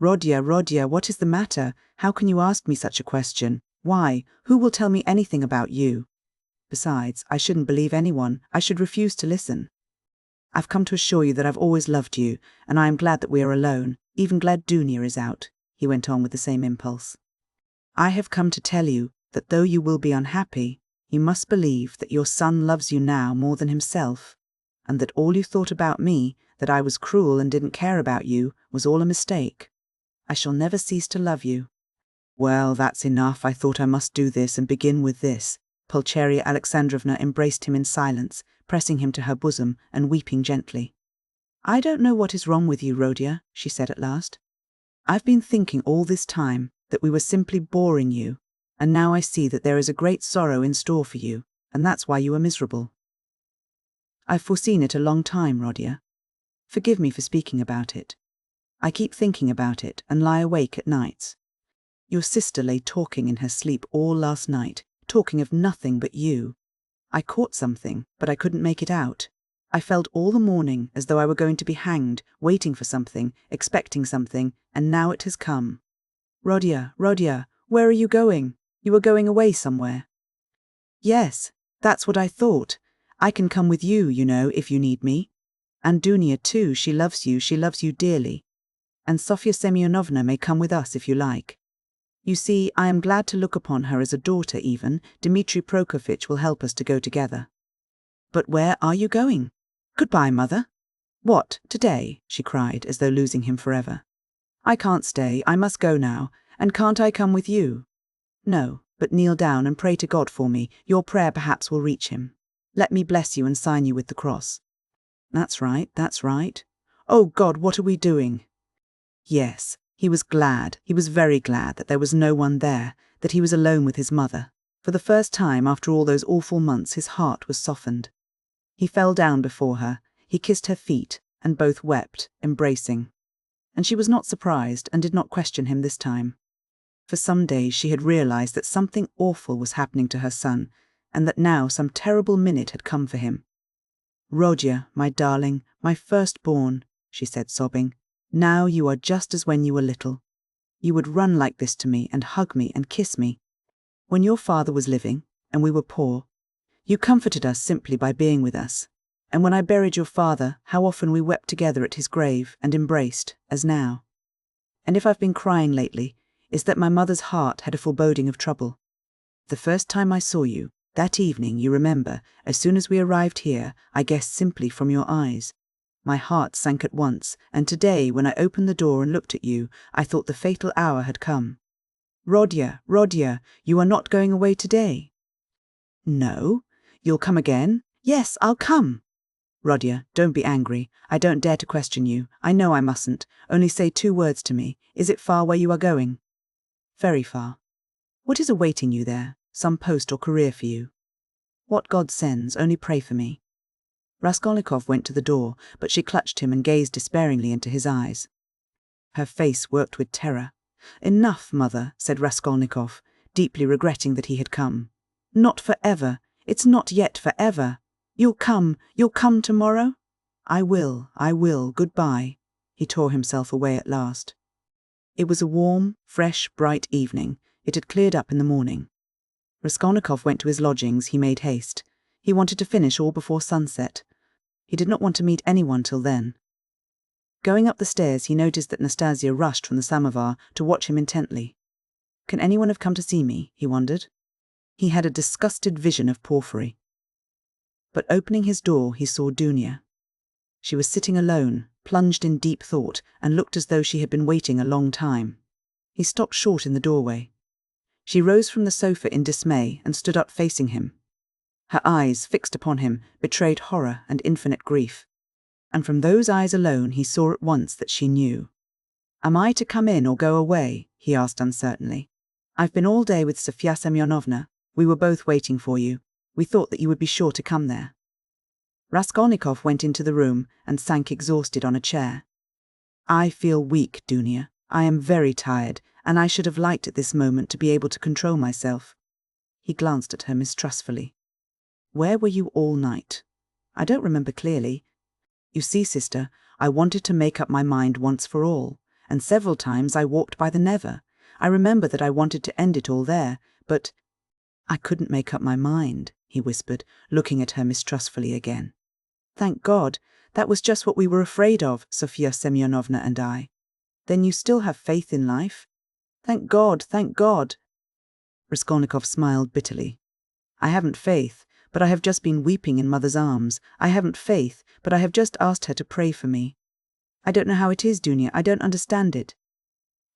Rodya, what is the matter? How can you ask me such a question? Why? Who will tell me anything about you? Besides, I shouldn't believe anyone. I should refuse to listen. I've come to assure you that I've always loved you, and I am glad that we are alone, even glad Dunia is out, he went on with the same impulse. I have come to tell you that though you will be unhappy, you must believe that your son loves you now more than himself, and that all you thought about me, that I was cruel and didn't care about you, was all a mistake. I shall never cease to love you. Well, that's enough. I thought I must do this and begin with this. Pulcheria Alexandrovna embraced him in silence, pressing him to her bosom and weeping gently. "I don't know what is wrong with you, Rodya," she said at last. "I've been thinking all this time that we were simply boring you, and now I see that there is a great sorrow in store for you, and that's why you are miserable. I've foreseen it a long time, Rodya. Forgive me for speaking about it. I keep thinking about it and lie awake at nights. Your sister lay talking in her sleep all last night, talking of nothing but you. I caught something, but I couldn't make it out. I felt all the morning as though I were going to be hanged, waiting for something, expecting something, and now it has come. Rodya, Rodya, where are you going? You are going away somewhere." "Yes, that's what I thought. I can come with you, you know, if you need me. And Dunya too, she loves you dearly. And Sofya Semyonovna may come with us if you like. You see, I am glad to look upon her as a daughter even. Dmitri Prokofitch will help us to go together." "But where are you going?" "Goodbye, mother." "What, today?" she cried, as though losing him forever. "I can't stay, I must go now, and can't I come with you?" "No, but kneel down and pray to God for me. Your prayer perhaps will reach him. Let me bless you and sign you with the cross." That's right, that's right. Oh God, what are we doing?" Yes, he was very glad that there was no one there, that he was alone with his mother. For the first time after all those awful months his heart was softened. He fell down before her, he kissed her feet, and both wept, embracing. And she was not surprised and did not question him this time. For some days she had realized that something awful was happening to her son, and that now some terrible minute had come for him. "Rodya, my darling, my firstborn," she said, sobbing, "now you are just as when you were little. You would run like this to me and hug me and kiss me. When your father was living, and we were poor, you comforted us simply by being with us. And when I buried your father, how often we wept together at his grave and embraced, as now. And if I've been crying lately, it's that my mother's heart had a foreboding of trouble. The first time I saw you, that evening, you remember, as soon as we arrived here, I guessed simply from your eyes. My heart sank at once, and today, when I opened the door and looked at you, I thought the fatal hour had come. Rodya, Rodya, you are not going away today?" "No. You'll come again?" "Yes, I'll come." "Rodya, don't be angry. I don't dare to question you. I know I mustn't. Only say 2 words to me. Is it far where you are going?" "Very far." "What is awaiting you there? Some post or career for you?" "What God sends, only pray for me." Raskolnikov went to the door, but she clutched him and gazed despairingly into his eyes. Her face worked with terror. "Enough, mother," said Raskolnikov, deeply regretting that he had come. "Not forever. It's not yet forever. You'll come tomorrow?" I will. Goodbye." He tore himself away at last. It was a warm, fresh, bright evening. It had cleared up in the morning. Raskolnikov went to his lodgings. He made haste. He wanted to finish all before sunset. He did not want to meet anyone till then. Going up the stairs, he noticed that Nastasia rushed from the samovar to watch him intently. Can anyone have come to see me? He wondered. He had a disgusted vision of Porfiry. But opening his door, he saw Dunya. She was sitting alone, plunged in deep thought, and looked as though she had been waiting a long time. He stopped short in the doorway. She rose from the sofa in dismay and stood up facing him. Her eyes, fixed upon him, betrayed horror and infinite grief. And from those eyes alone he saw at once that she knew. "Am I to come in or go away?" he asked uncertainly. "I've been all day with Sofya Semyonovna. We were both waiting for you. We thought that you would be sure to come there." Raskolnikov went into the room and sank exhausted on a chair. "I feel weak, Dunya. I am very tired, and I should have liked at this moment to be able to control myself." He glanced at her mistrustfully. "Where were you all night?" "I don't remember clearly. You see, sister, I wanted to make up my mind once for all, and several times I walked by the Neva. I remember that I wanted to end it all there, but I couldn't make up my mind," he whispered, looking at her mistrustfully again. "Thank God, that was just what we were afraid of, Sofya Semyonovna and I. Then you still have faith in life?" Thank God, thank God." Raskolnikov smiled bitterly. "I haven't faith, but I have just been weeping in mother's arms. I haven't faith, but I have just asked her to pray for me. I don't know how it is, Dunya, I don't understand it."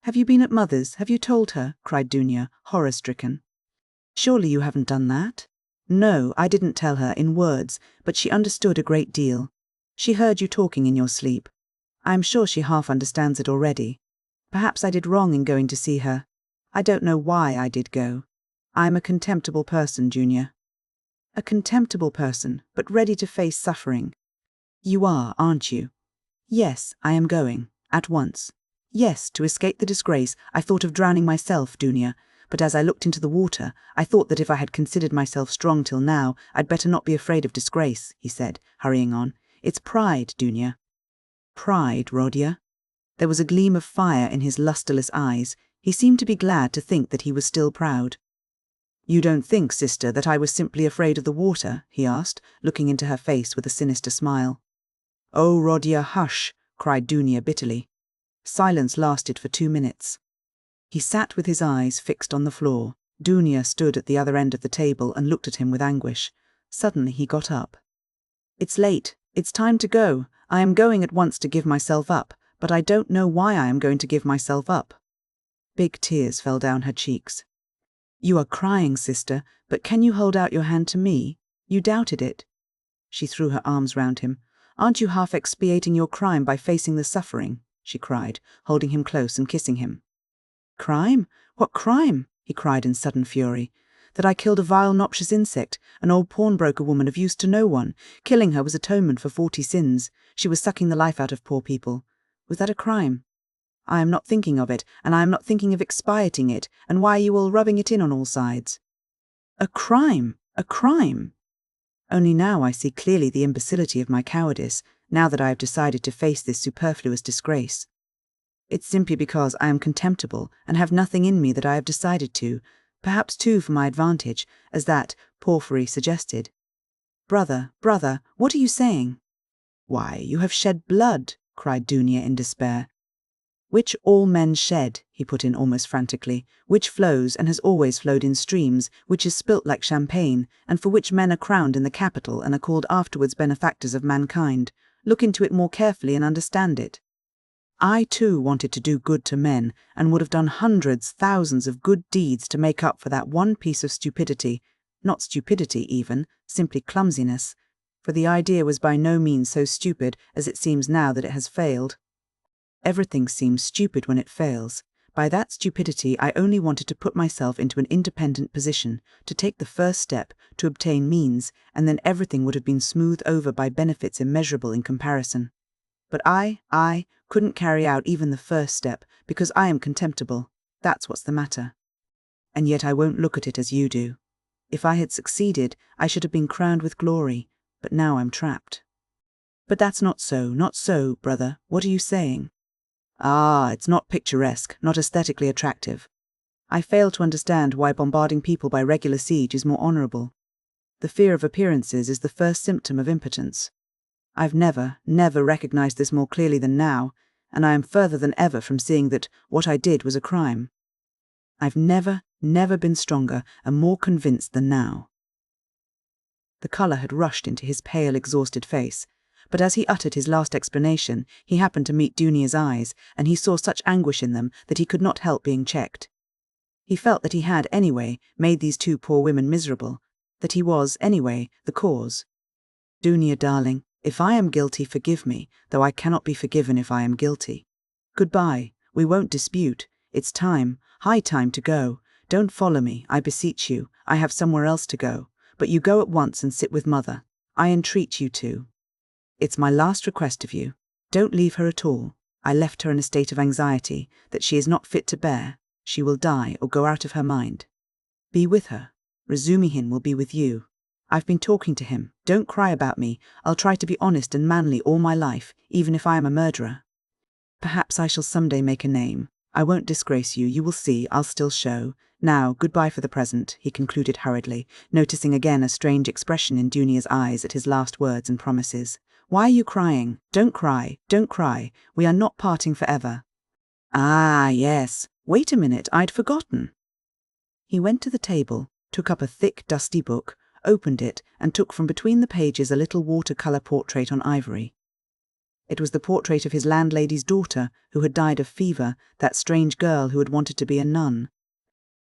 "Have you been at mother's? Have you told her?" cried Dunya, horror-stricken. "Surely you haven't done that?" No, I didn't tell her in words, but she understood a great deal. She heard you talking in your sleep. I am sure she half understands it already. Perhaps I did wrong in going to see her. I don't know why I did go. I am a contemptible person, Junior. A contemptible person, but ready to face suffering. You are, aren't you? Yes, I am going. At once. Yes, to escape the disgrace, I thought of drowning myself, Dunia, but as I looked into the water, I thought that if I had considered myself strong till now, I'd better not be afraid of disgrace, he said, hurrying on. It's pride, Dunia. Pride, Rodia? There was a gleam of fire in his lustreless eyes. He seemed to be glad to think that he was still proud. You don't think, sister, that I was simply afraid of the water? He asked, looking into her face with a sinister smile. Oh, Rodia, hush, cried Dunia bitterly. Silence lasted for 2 minutes. He sat with his eyes fixed on the floor. Dunia stood at the other end of the table and looked at him with anguish. Suddenly he got up. It's late. It's time to go. I am going at once to give myself up, but I don't know why I am going to give myself up. Big tears fell down her cheeks. You are crying, sister, but can you hold out your hand to me? You doubted it. She threw her arms round him. Aren't you half expiating your crime by facing the suffering? She cried, holding him close and kissing him. Crime? What crime? He cried in sudden fury. That I killed a vile noxious insect, an old pawnbroker woman of use to no one. Killing her was atonement for 40 sins. She was sucking the life out of poor people. Was that a crime? I am not thinking of it, and I am not thinking of expiating it, and why are you all rubbing it in on all sides? A crime! A crime! Only now I see clearly the imbecility of my cowardice, now that I have decided to face this superfluous disgrace. It's simply because I am contemptible and have nothing in me that I have decided to, perhaps too for my advantage, as that Porphyry suggested. Brother, what are you saying? Why, you have shed blood, cried Dunia in despair. Which all men shed, he put in almost frantically, which flows and has always flowed in streams, which is spilt like champagne, and for which men are crowned in the capital and are called afterwards benefactors of mankind. Look into it more carefully and understand it. I too wanted to do good to men, and would have done hundreds, thousands of good deeds to make up for that one piece of stupidity, not stupidity even, simply clumsiness, for the idea was by no means so stupid as it seems now that it has failed. Everything seems stupid when it fails. By that stupidity I only wanted to put myself into an independent position, to take the first step, to obtain means, and then everything would have been smoothed over by benefits immeasurable in comparison. But I couldn't carry out even the first step, because I am contemptible. That's what's the matter. And yet I won't look at it as you do. If I had succeeded, I should have been crowned with glory, but now I'm trapped. But that's not so, brother. What are you saying? Ah, it's not picturesque, not aesthetically attractive. I fail to understand why bombarding people by regular siege is more honourable. The fear of appearances is the first symptom of impotence. I've never recognised this more clearly than now, and I am further than ever from seeing that what I did was a crime. I've never been stronger and more convinced than now. The colour had rushed into his pale, exhausted face, but as he uttered his last explanation, he happened to meet Dunia's eyes, and he saw such anguish in them that he could not help being checked. He felt that he had, anyway, made these 2 poor women miserable, that he was, anyway, the cause. Dunia, darling, if I am guilty, forgive me, though I cannot be forgiven if I am guilty. Goodbye, we won't dispute. It's time, high time to go. Don't follow me, I beseech you. I have somewhere else to go. But you go at once and sit with Mother. I entreat you to. It's my last request of you. Don't leave her at all. I left her in a state of anxiety that she is not fit to bear. She will die or go out of her mind. Be with her. Razumihin will be with you. I've been talking to him. Don't cry about me. I'll try to be honest and manly all my life, even if I am a murderer. Perhaps I shall someday make a name. I won't disgrace you. You will see. I'll still show. Now, goodbye for the present, he concluded hurriedly, noticing again a strange expression in Dunia's eyes at his last words and promises. Why are you crying? Don't cry. Don't cry. We are not parting forever. Ah, yes. Wait a minute. I'd forgotten. He went to the table, took up a thick, dusty book, opened it, and took from between the pages a little watercolour portrait on ivory. It was the portrait of his landlady's daughter, who had died of fever, that strange girl who had wanted to be a nun.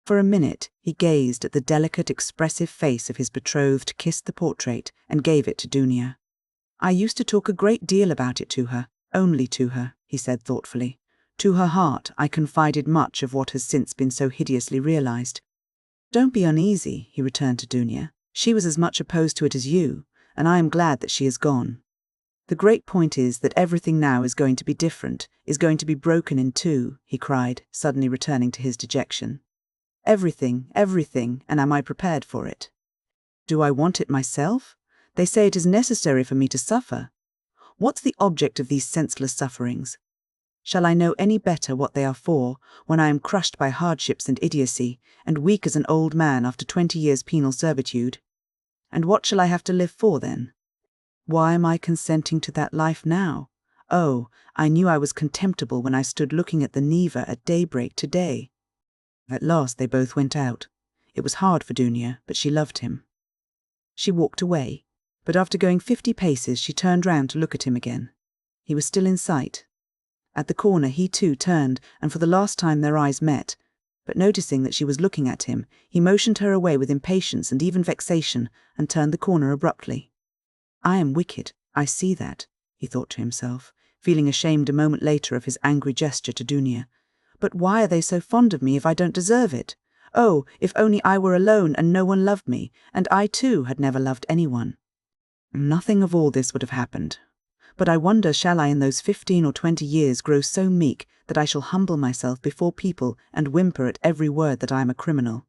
For a minute he gazed at the delicate, expressive face of his betrothed, kissed the portrait, and gave it to Dunia. "I used to talk a great deal about it to her, only to her," he said thoughtfully. "To her heart I confided much of what has since been so hideously realized." "Don't be uneasy," he returned to Dunia. "She was as much opposed to it as you, and I am glad that she is gone. The great point is that everything now is going to be different, is going to be broken in two," he cried, suddenly returning to his dejection. "Everything, and am I prepared for it? Do I want it myself? They say it is necessary for me to suffer. What's the object of these senseless sufferings? Shall I know any better what they are for, when I am crushed by hardships and idiocy, and weak as an old man after 20 years penal servitude? And what shall I have to live for then? Why am I consenting to that life now? Oh, I knew I was contemptible when I stood looking at the Neva at daybreak today." At last they both went out. It was hard for Dunia, but she loved him. She walked away, but after going 50 paces she turned round to look at him again. He was still in sight. At the corner he too turned, and for the last time their eyes met, but noticing that she was looking at him, he motioned her away with impatience and even vexation, and turned the corner abruptly. "I am wicked, I see that," he thought to himself, feeling ashamed a moment later of his angry gesture to Dunia. "But why are they so fond of me if I don't deserve it? Oh, if only I were alone and no one loved me, and I too had never loved anyone." Nothing of all this would have happened. But I wonder, shall I in those 15 or 20 years grow so meek that I shall humble myself before people and whimper at every word that I am a criminal?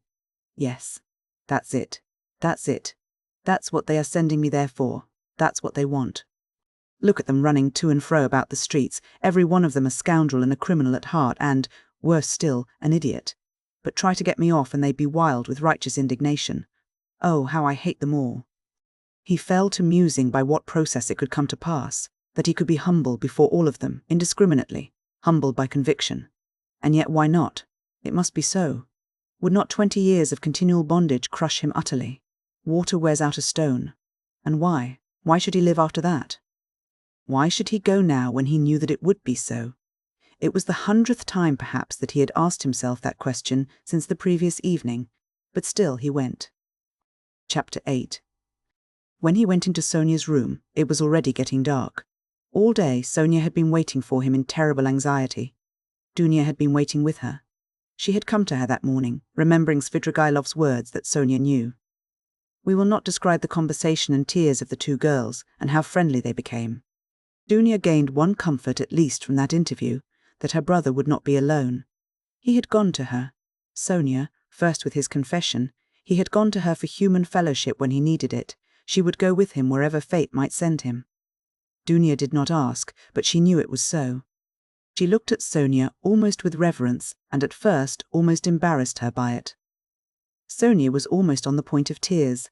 Yes, that's it. That's what they are sending me there for. That's what they want. Look at them running to and fro about the streets, every one of them a scoundrel and a criminal at heart and, worse still, an idiot. But try to get me off and they'd be wild with righteous indignation. Oh, how I hate them all. He fell to musing by what process it could come to pass, that he could be humble before all of them, indiscriminately, humbled by conviction. And yet why not? It must be so. Would not 20 years of continual bondage crush him utterly? Water wears out a stone. And why? Why should he live after that? Why should he go now when he knew that it would be so? It was the 100th time, perhaps, that he had asked himself that question since the previous evening, but still he went. Chapter 8. When he went into Sonia's room, it was already getting dark. All day Sonia had been waiting for him in terrible anxiety. Dunia had been waiting with her. She had come to her that morning, remembering Svidrigailov's words that Sonia knew. We will not describe the conversation and tears of the two girls, and how friendly they became. Dunia gained one comfort at least from that interview, that her brother would not be alone. He had gone to her. Sonia, first with his confession, he had gone to her for human fellowship when he needed it. She would go with him wherever fate might send him. Dunia did not ask, but she knew it was so. She looked at Sonia almost with reverence, and at first almost embarrassed her by it. Sonia was almost on the point of tears.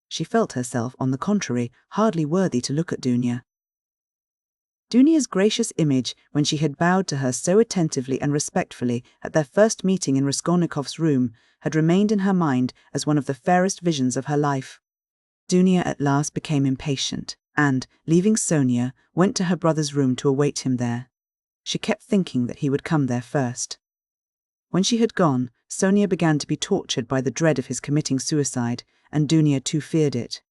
She felt herself, on the contrary, hardly worthy to look at Dunia. Dunia's gracious image, when she had bowed to her so attentively and respectfully at their first meeting in Raskolnikov's room, had remained in her mind as one of the fairest visions of her life. Dunia at last became impatient, and, leaving Sonia, went to her brother's room to await him there. She kept thinking that he would come there first. When she had gone, Sonia began to be tortured by the dread of his committing suicide, and Dunia too feared it.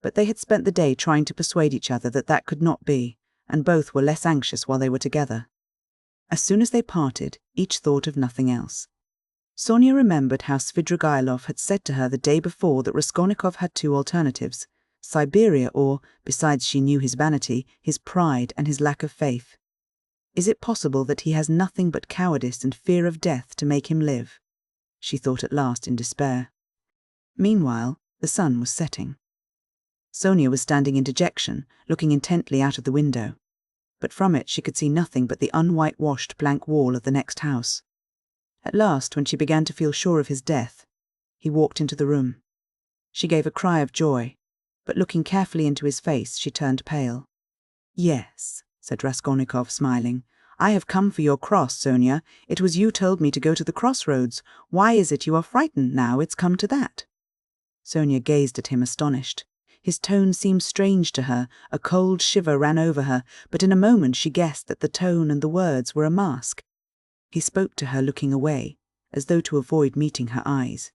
But they had spent the day trying to persuade each other that that could not be, and both were less anxious while they were together. As soon as they parted, each thought of nothing else. Sonia remembered how Svidrigailov had said to her the day before that Raskolnikov had two alternatives, Siberia or, besides she knew his vanity, his pride and his lack of faith. Is it possible that he has nothing but cowardice and fear of death to make him live? She thought at last in despair. Meanwhile, the sun was setting. Sonia was standing in dejection, looking intently out of the window. But from it she could see nothing but the unwhitewashed blank wall of the next house. At last, when she began to feel sure of his death, he walked into the room. She gave a cry of joy, but looking carefully into his face, she turned pale. "Yes," said Raskolnikov, smiling. "I have come for your cross, Sonia. It was you told me to go to the crossroads. Why is it you are frightened now it's come to that?" Sonia gazed at him astonished. His tone seemed strange to her, a cold shiver ran over her, but in a moment she guessed that the tone and the words were a mask. He spoke to her looking away, as though to avoid meeting her eyes.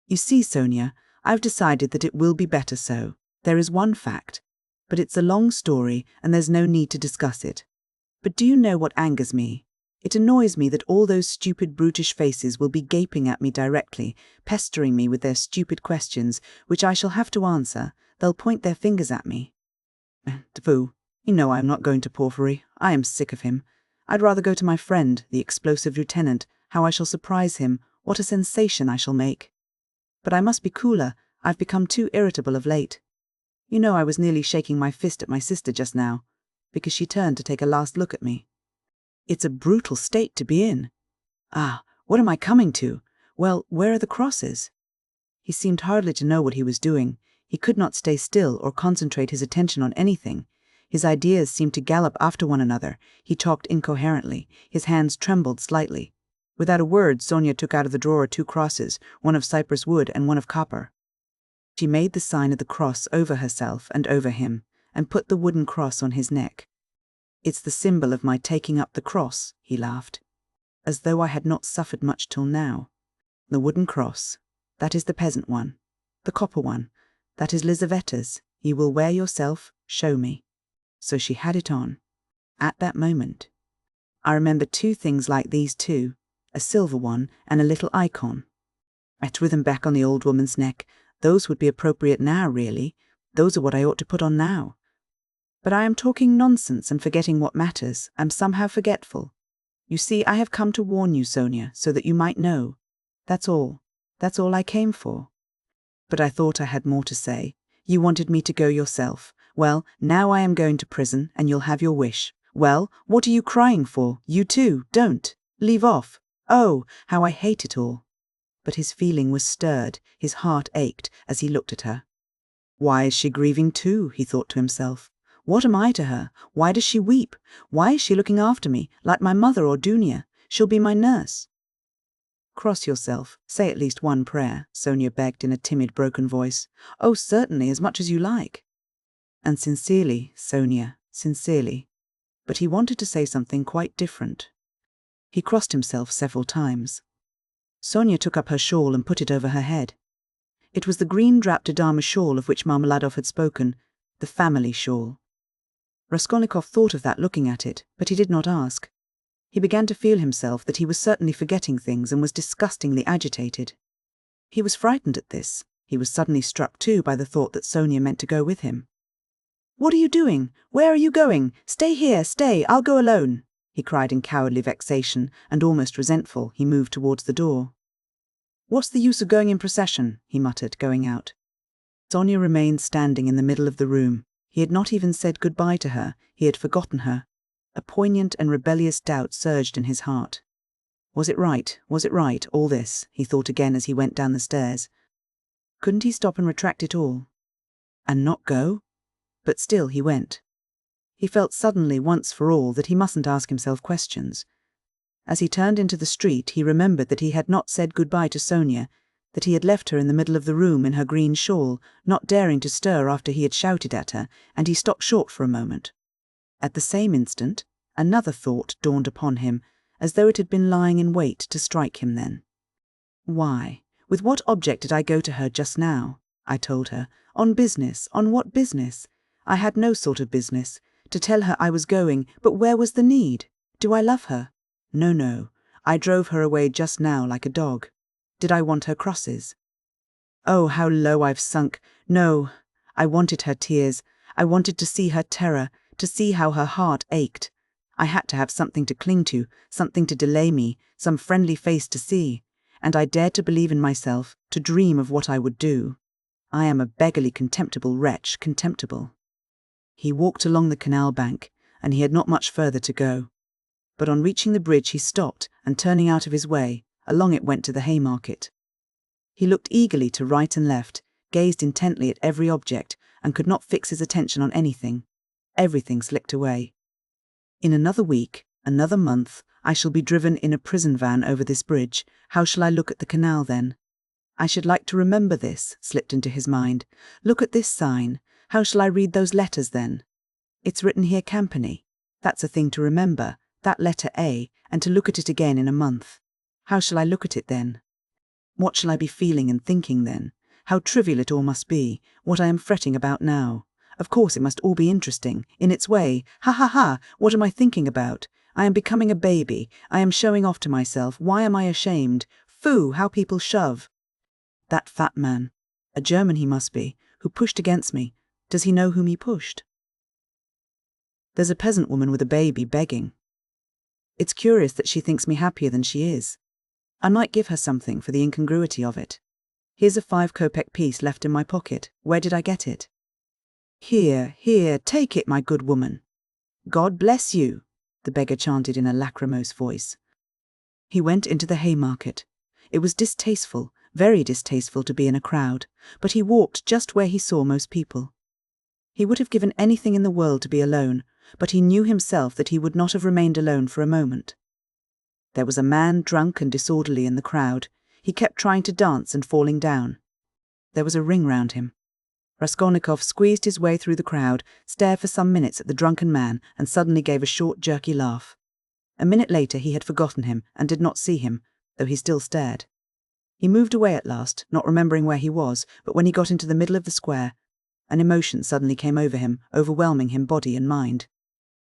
"You see, Sonia, I've decided that it will be better so. There is one fact, but it's a long story and there's no need to discuss it. But do you know what angers me? It annoys me that all those stupid brutish faces will be gaping at me directly, pestering me with their stupid questions, which I shall have to answer. They'll point their fingers at me. Tfu, you know I am not going to Porphyry. I am sick of him. I'd rather go to my friend, the explosive lieutenant, how I shall surprise him, what a sensation I shall make. But I must be cooler. I've become too irritable of late. You know I was nearly shaking my fist at my sister just now, because she turned to take a last look at me. It's a brutal state to be in. Ah, what am I coming to? Well, where are the crosses?" He seemed hardly to know what he was doing. He could not stay still or concentrate his attention on anything. His ideas seemed to gallop after one another. He talked incoherently. His hands trembled slightly. Without a word, Sonia took out of the drawer 2 crosses, one of cypress wood and one of copper. She made the sign of the cross over herself and over him, and put the wooden cross on his neck. "It's the symbol of my taking up the cross," he laughed, "as though I had not suffered much till now. The wooden cross, that is the peasant one. The copper one, that is Lizavetta's. You will wear yourself, show me." So she had it on. At that moment, I remember 2 things like these too, a silver one and a little icon. I threw them back on the old woman's neck. Those would be appropriate now, really. Those are what I ought to put on now. But I am talking nonsense and forgetting what matters. I'm somehow forgetful. You see, I have come to warn you, Sonia, so that you might know. That's all. That's all I came for. But I thought I had more to say. You wanted me to go yourself. Well, now I am going to prison, and you'll have your wish. Well, what are you crying for? You too, don't. Leave off. Oh, how I hate it all. But his feeling was stirred, his heart ached as he looked at her. Why is she grieving too? He thought to himself. What am I to her? Why does she weep? Why is she looking after me, like my mother or Dunya? She'll be my nurse. Cross yourself. Say at least one prayer, Sonia begged in a timid, broken voice. Oh, certainly, as much as you like. And sincerely, Sonia, sincerely. But he wanted to say something quite different. He crossed himself several times. Sonia took up her shawl and put it over her head. It was the green drap-de-dame shawl of which Marmeladov had spoken, the family shawl. Raskolnikov thought of that looking at it, but he did not ask. He began to feel himself that he was certainly forgetting things and was disgustingly agitated. He was frightened at this. He was suddenly struck too by the thought that Sonia meant to go with him. "What are you doing? Where are you going? Stay here, stay, I'll go alone," he cried in cowardly vexation, and almost resentful. He moved towards the door. "What's the use of going in procession?" he muttered, going out. Sonia remained standing in the middle of the room. He had not even said goodbye to her. He had forgotten her. A poignant and rebellious doubt surged in his heart. Was it right, all this? He thought again as he went down the stairs. Couldn't he stop and retract it all? And not go? But still he went. He felt suddenly, once for all, that he mustn't ask himself questions. As he turned into the street, he remembered that he had not said goodbye to Sonia, that he had left her in the middle of the room in her green shawl, not daring to stir after he had shouted at her, and he stopped short for a moment. At the same instant, another thought dawned upon him, as though it had been lying in wait to strike him then. Why, with what object did I go to her just now? I told her. On business. On what business? I had no sort of business. To tell her I was going, but where was the need? Do I love her? No. I drove her away just now like a dog. Did I want her crosses? Oh, how low I've sunk. No, I wanted her tears. I wanted to see her terror, to see how her heart ached. I had to have something to cling to, something to delay me, some friendly face to see. And I dared to believe in myself, to dream of what I would do. I am a beggarly, contemptible wretch, contemptible. He walked along the canal bank, and he had not much further to go. But on reaching the bridge he stopped, and turning out of his way, along it went to the Haymarket. He looked eagerly to right and left, gazed intently at every object, and could not fix his attention on anything. Everything slipped away. In another week, another month, I shall be driven in a prison van over this bridge. How shall I look at the canal then? I should like to remember this, slipped into his mind. Look at this sign. How shall I read those letters then? It's written here Campany. That's a thing to remember, that letter A, and to look at it again in a month. How shall I look at it then? What shall I be feeling and thinking then? How trivial it all must be, what I am fretting about now. Of course it must all be interesting, in its way. Ha ha ha, what am I thinking about? I am becoming a baby. I am showing off to myself. Why am I ashamed? Phoo, how people shove. That fat man, a German he must be, who pushed against me. Does he know whom he pushed? There's a peasant woman with a baby begging. It's curious that she thinks me happier than she is. I might give her something for the incongruity of it. Here's a 5-kopeck piece left in my pocket. Where did I get it? Here, here, take it, my good woman. God bless you, the beggar chanted in a lachrymose voice. He went into the Haymarket. It was distasteful, very distasteful to be in a crowd, but he walked just where he saw most people. He would have given anything in the world to be alone, but he knew himself that he would not have remained alone for a moment. There was a man drunk and disorderly in the crowd. He kept trying to dance and falling down. There was a ring round him. Raskolnikov squeezed his way through the crowd, stared for some minutes at the drunken man, and suddenly gave a short, jerky laugh. A minute later he had forgotten him and did not see him, though he still stared. He moved away at last, not remembering where he was, but when he got into the middle of the square, an emotion suddenly came over him, overwhelming him body and mind.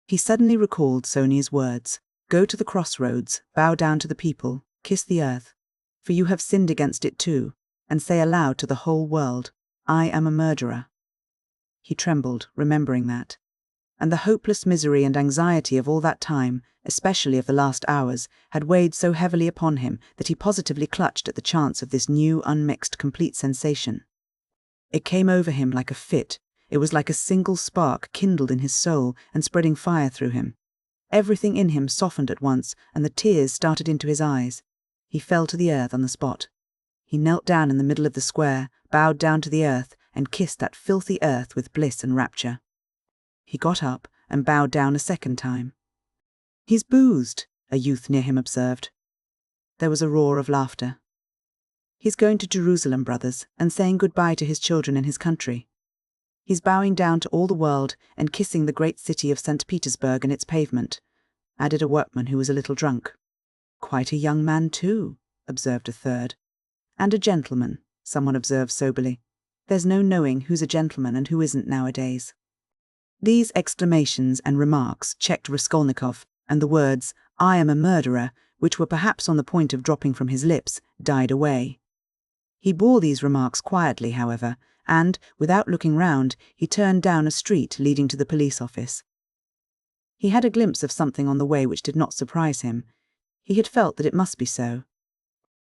He suddenly recalled Sonia's words. Go to the crossroads, bow down to the people, kiss the earth, for you have sinned against it too, and say aloud to the whole world, I am a murderer. He trembled, remembering that. And the hopeless misery and anxiety of all that time, especially of the last hours, had weighed so heavily upon him that he positively clutched at the chance of this new, unmixed, complete sensation. It came over him like a fit. It was like a single spark kindled in his soul and spreading fire through him. Everything in him softened at once, and the tears started into his eyes. He fell to the earth on the spot. He knelt down in the middle of the square, bowed down to the earth, and kissed that filthy earth with bliss and rapture. He got up and bowed down a second time. He's boozed, a youth near him observed. There was a roar of laughter. He's going to Jerusalem, brothers, and saying goodbye to his children and his country. He's bowing down to all the world and kissing the great city of St. Petersburg and its pavement, added a workman who was a little drunk. Quite a young man too, observed a third. And a gentleman, someone observed soberly. There's no knowing who's a gentleman and who isn't nowadays. These exclamations and remarks checked Raskolnikov, and the words, I am a murderer, which were perhaps on the point of dropping from his lips, died away. He bore these remarks quietly, however, and, without looking round, he turned down a street leading to the police office. He had a glimpse of something on the way which did not surprise him. He had felt that it must be so.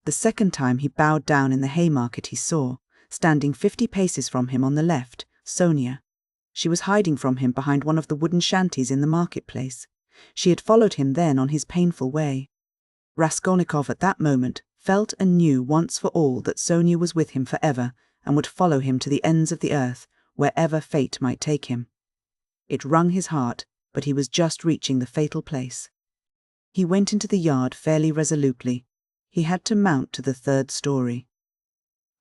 The second time he bowed down in the Haymarket he saw, standing 50 paces from him on the left, Sonia. She was hiding from him behind one of the wooden shanties in the marketplace. She had followed him then on his painful way. Raskolnikov at that moment felt and knew once for all that Sonia was with him forever and would follow him to the ends of the earth, wherever fate might take him. It wrung his heart, but he was just reaching the fatal place. He went into the yard fairly resolutely. He had to mount to the 3rd story.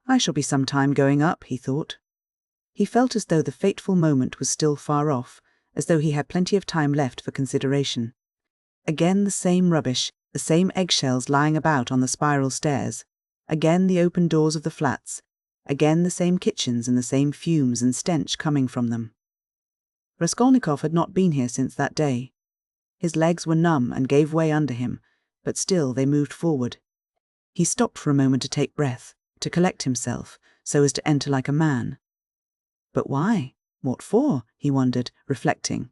I shall be some time going up, he thought. He felt as though the fateful moment was still far off, as though he had plenty of time left for consideration. Again the same rubbish, the same eggshells lying about on the spiral stairs, again the open doors of the flats, again the same kitchens and the same fumes and stench coming from them. Raskolnikov had not been here since that day. His legs were numb and gave way under him, but still they moved forward. He stopped for a moment to take breath, to collect himself, so as to enter like a man. But why? What for? He wondered, reflecting.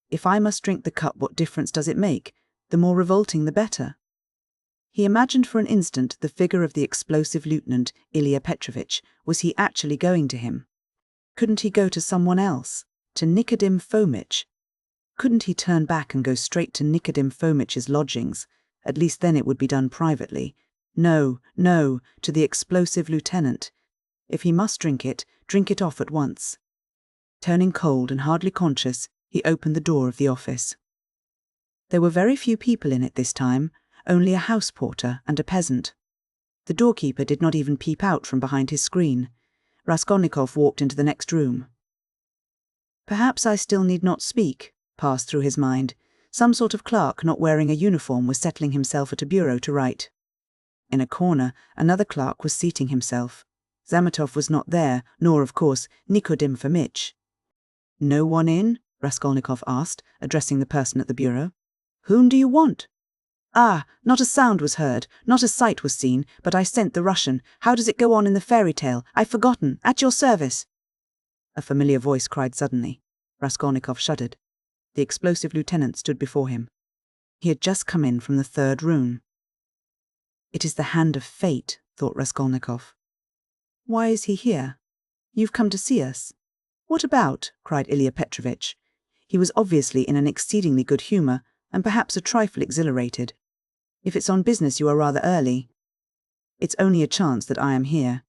If I must drink the cup, what difference does it make? The more revolting the better. He imagined for an instant the figure of the explosive lieutenant, Ilya Petrovitch. Was he actually going to him? Couldn't he go to someone else? To Nikodim Fomitch? Couldn't he turn back and go straight to Nikodim Fomitch's lodgings? At least then it would be done privately. No, no, to the explosive lieutenant. If he must drink it off at once. Turning cold and hardly conscious, he opened the door of the office. There were very few people in it this time, only a house porter and a peasant. The doorkeeper did not even peep out from behind his screen. Raskolnikov walked into the next room. Perhaps I still need not speak, passed through his mind. Some sort of clerk not wearing a uniform was settling himself at a bureau to write. In a corner, another clerk was seating himself. Zametov was not there, nor, of course, Nikodim Fomitch. "No one in?" Raskolnikov asked, addressing the person at the bureau. "Whom do you want?" "Ah, not a sound was heard, not a sight was seen, but I sent the Russian. How does it go on in the fairy tale? I've forgotten. At your service." A familiar voice cried suddenly. Raskolnikov shuddered. The explosive lieutenant stood before him. He had just come in from the third room. "It is the hand of fate," thought Raskolnikov. "Why is he here? You've come to see us." "What about?" cried Ilya Petrovitch. He was obviously in an exceedingly good humour, and perhaps a trifle exhilarated. "If it's on business, you are rather early." "It's only a chance that I am here.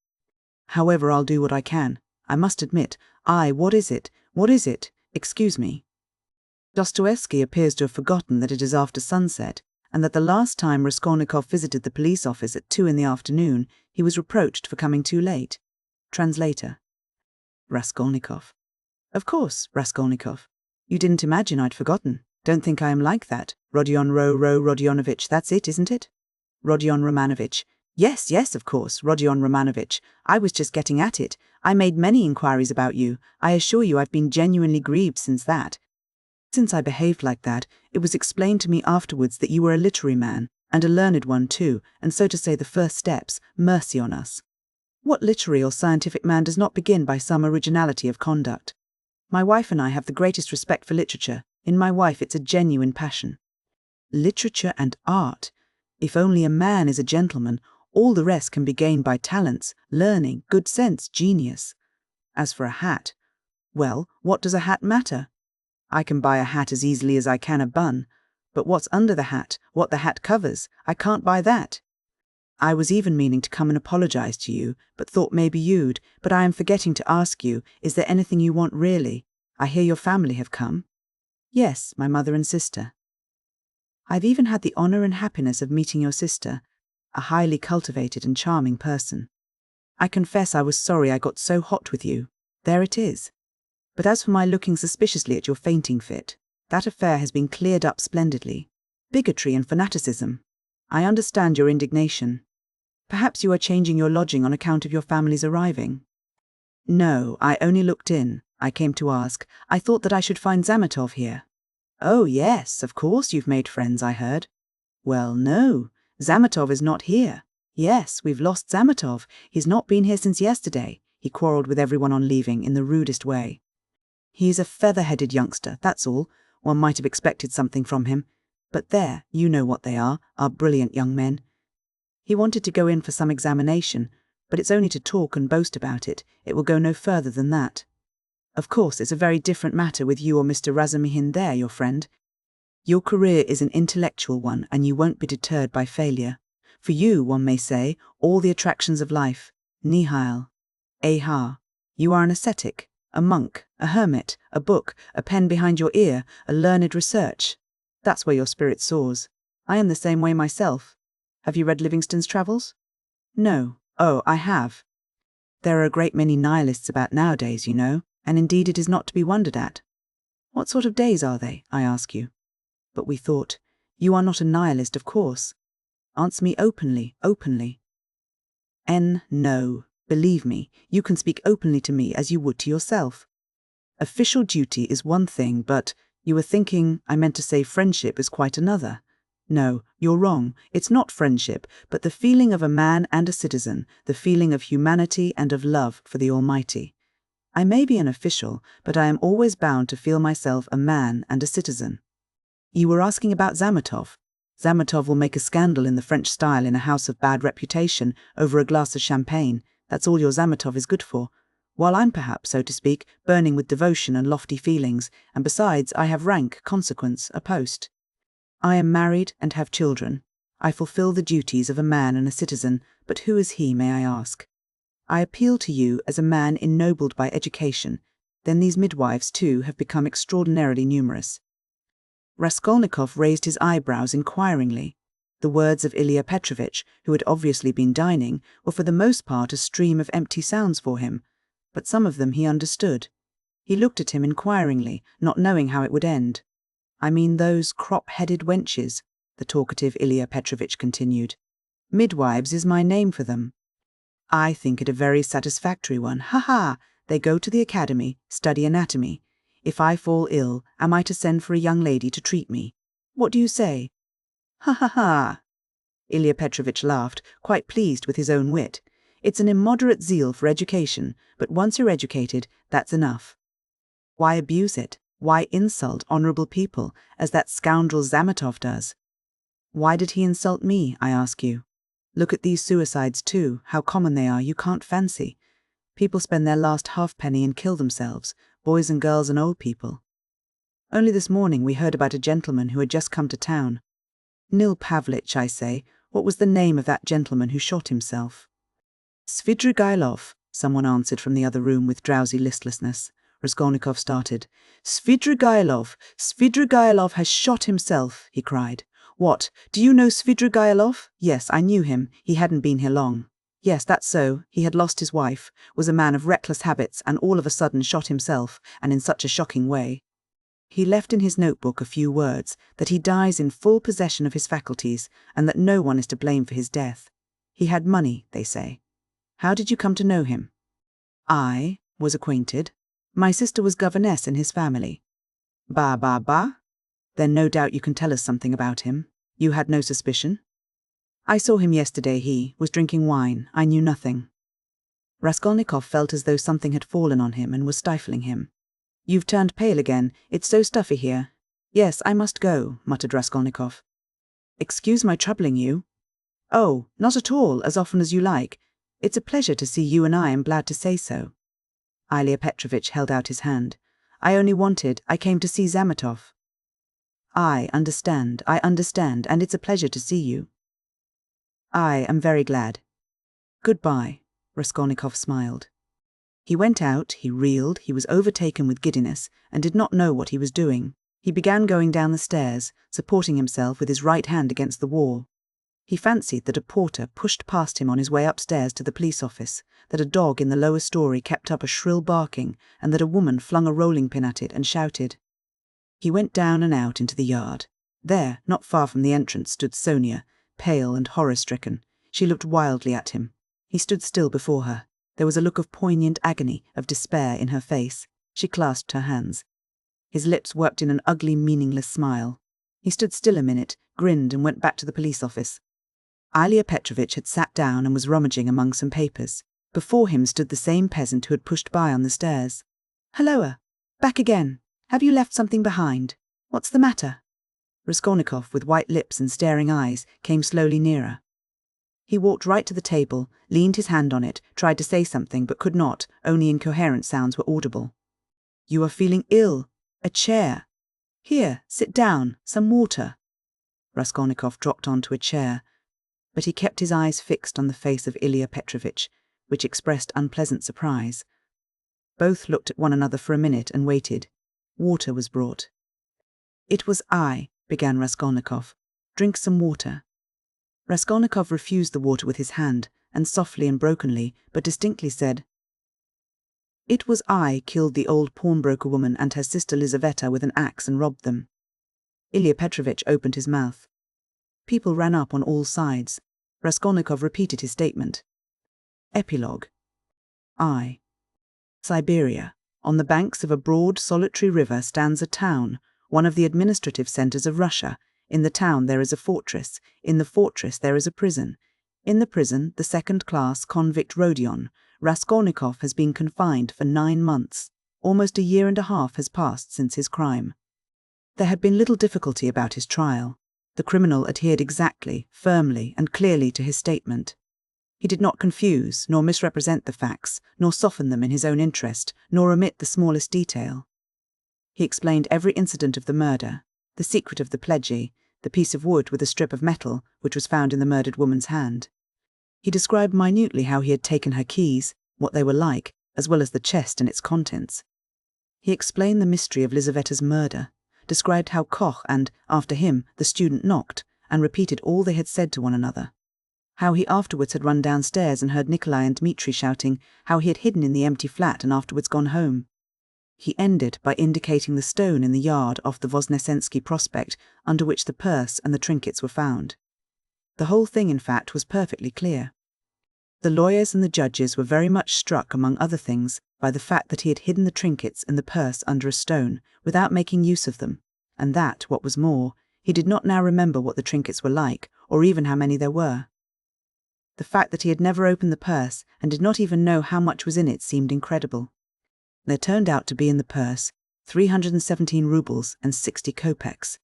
However, I'll do what I can. I must admit, what is it? What is it? Excuse me." Dostoyevsky appears to have forgotten that it is after sunset, and that the last time Raskolnikov visited the police office at 2 in the afternoon, he was reproached for coming too late. Translator. Raskolnikov. "Of course, Raskolnikov. You didn't imagine I'd forgotten. Don't think I am like that. Rodion Rodionovich, that's it, isn't it?" "Rodion Romanovich. Yes, of course, Rodion Romanovich. I was just getting at it. I made many inquiries about you. I assure you I've been genuinely grieved since that. Since I behaved like that, it was explained to me afterwards that you were a literary man, and a learned one too, and so to say the first steps, mercy on us. What literary or scientific man does not begin by some originality of conduct? My wife and I have the greatest respect for literature. In my wife it's a genuine passion. Literature and art. If only a man is a gentleman, all the rest can be gained by talents, learning, good sense, genius. As for a hat, well, what does a hat matter? I can buy a hat as easily as I can a bun, but what's under the hat, what the hat covers, I can't buy that. I was even meaning to come and apologize to you, but thought maybe you'd, but I am forgetting to ask you, is there anything you want really? I hear your family have come." "Yes, my mother and sister." "I've even had the honor and happiness of meeting your sister, a highly cultivated and charming person. I confess I was sorry I got so hot with you. There it is. But as for my looking suspiciously at your fainting fit, that affair has been cleared up splendidly. Bigotry and fanaticism. I understand your indignation. Perhaps you are changing your lodging on account of your family's arriving." "No, I only looked in. I came to ask. I thought that I should find Zametov here." "Oh, yes, of course you've made friends, I heard." "Well, no. Zametov is not here. Yes, we've lost Zametov. He's not been here since yesterday. He quarrelled with everyone on leaving in the rudest way. He's a feather-headed youngster, that's all. One might have expected something from him. But there, you know what they are brilliant young men. He wanted to go in for some examination, but it's only to talk and boast about it. It will go no further than that. Of course, it's a very different matter with you or Mr. Razumihin there, your friend. Your career is an intellectual one, and you won't be deterred by failure. For you, one may say, all the attractions of life. Nihil. Aha. You are an ascetic, a monk, a hermit, a book, a pen behind your ear, a learned research. That's where your spirit soars. I am the same way myself. Have you read Livingstone's Travels?" "No." "Oh, I have. There are a great many nihilists about nowadays, you know, and indeed it is not to be wondered at." "What sort of days are they, I ask you?" "But we thought, you are not a nihilist, of course. Answer me openly, openly." No. Believe me, you can speak openly to me as you would to yourself. Official duty is one thing, but you were thinking, I meant to say friendship is quite another. No, you're wrong. It's not friendship, but the feeling of a man and a citizen, the feeling of humanity and of love for the Almighty. I may be an official, but I am always bound to feel myself a man and a citizen. You were asking about Zametov. Zametov will make a scandal in the French style in a house of bad reputation over a glass of champagne. That's all your Zametov is good for. While I'm perhaps, so to speak, burning with devotion and lofty feelings, and besides I have rank, consequence, a post. I am married and have children. I fulfill the duties of a man and a citizen, but who is he, may I ask? I appeal to you as a man ennobled by education. Then these midwives, too, have become extraordinarily numerous. Raskolnikov raised his eyebrows inquiringly. The words of Ilya Petrovitch, who had obviously been dining, were for the most part a stream of empty sounds for him, but some of them he understood. He looked at him inquiringly, not knowing how it would end. "I mean those crop-headed wenches," the talkative Ilya Petrovitch continued. Midwives is my name for them. I think it a very satisfactory one. Ha ha! They go to the academy, study anatomy. If I fall ill, am I to send for a young lady to treat me? What do you say? Ha ha ha! Ilya Petrovitch laughed, quite pleased with his own wit. It's an immoderate zeal for education, but once you're educated, that's enough. Why abuse it? Why insult honourable people, as that scoundrel Zametov does? Why did he insult me, I ask you? Look at these suicides too, how common they are, you can't fancy. People spend their last halfpenny and kill themselves, boys and girls and old people. Only this morning we heard about a gentleman who had just come to town. Nil Pavlich, I say, what was the name of that gentleman who shot himself? Svidrigailov, someone answered from the other room with drowsy listlessness. Raskolnikov started. Svidrigailov has shot himself, he cried. What, do you know Svidrigailov? Yes, I knew him. He hadn't been here long. Yes, that's so. He had lost his wife, was a man of reckless habits, and all of a sudden shot himself, and in such a shocking way. He left in his notebook a few words, that he dies in full possession of his faculties, and that no one is to blame for his death. He had money, they say. How did you come to know him? I was acquainted. My sister was governess in his family. Bah. Then no doubt you can tell us something about him. You had no suspicion? I saw him yesterday. He was drinking wine. I knew nothing. Raskolnikov felt as though something had fallen on him and was stifling him. You've turned pale again. It's so stuffy here. Yes, I must go, muttered Raskolnikov. Excuse my troubling you. Oh, not at all, as often as you like. It's a pleasure to see you, and I am glad to say so. Ilya Petrovitch held out his hand. I came to see Zametov. I understand, and it's a pleasure to see you. I am very glad. Goodbye, Raskolnikov smiled. He went out, he reeled, he was overtaken with giddiness, and did not know what he was doing. He began going down the stairs, supporting himself with his right hand against the wall. He fancied that a porter pushed past him on his way upstairs to the police office, that a dog in the lower story kept up a shrill barking, and that a woman flung a rolling pin at it and shouted. He went down and out into the yard. There, not far from the entrance, stood Sonia, pale and horror-stricken. She looked wildly at him. He stood still before her. There was a look of poignant agony, of despair in her face. She clasped her hands. His lips worked in an ugly, meaningless smile. He stood still a minute, grinned, and went back to the police office. Ilya Petrovitch had sat down and was rummaging among some papers. Before him stood the same peasant who had pushed by on the stairs. Halloa! Back again! Have you left something behind? What's the matter? Raskolnikov, with white lips and staring eyes, came slowly nearer. He walked right to the table, leaned his hand on it, tried to say something, but could not, only incoherent sounds were audible. You are feeling ill. A chair. Here, sit down, some water. Raskolnikov dropped onto a chair, but he kept his eyes fixed on the face of Ilya Petrovitch, which expressed unpleasant surprise. Both looked at one another for a minute and waited. Water was brought. It was I, began Raskolnikov. Drink some water. Raskolnikov refused the water with his hand, and softly and brokenly, but distinctly said, It was I killed the old pawnbroker woman and her sister Lizaveta with an axe and robbed them. Ilya Petrovitch opened his mouth. People ran up on all sides. Raskolnikov repeated his statement. Epilogue. I. Siberia. On the banks of a broad, solitary river stands a town, one of the administrative centres of Russia. In the town there is a fortress. In the fortress there is a prison. In the prison, the second-class convict Rodion, Raskolnikov, has been confined for 9 months. Almost a year and a half has passed since his crime. There had been little difficulty about his trial. The criminal adhered exactly, firmly, and clearly to his statement. He did not confuse, nor misrepresent the facts, nor soften them in his own interest, nor omit the smallest detail. He explained every incident of the murder, the secret of the pledgee, the piece of wood with a strip of metal which was found in the murdered woman's hand. He described minutely how he had taken her keys, what they were like, as well as the chest and its contents. He explained the mystery of Lizaveta's murder, described how Koch and, after him, the student knocked, and repeated all they had said to one another. How he afterwards had run downstairs and heard Nikolai and Dmitri shouting, how he had hidden in the empty flat and afterwards gone home. He ended by indicating the stone in the yard off the Voznesensky Prospect under which the purse and the trinkets were found. The whole thing, in fact, was perfectly clear. The lawyers and the judges were very much struck, among other things, by the fact that he had hidden the trinkets and the purse under a stone without making use of them, and that, what was more, he did not now remember what the trinkets were like, or even how many there were. The fact that he had never opened the purse and did not even know how much was in it seemed incredible. There turned out to be in the purse 317 rubles and 60 kopecks.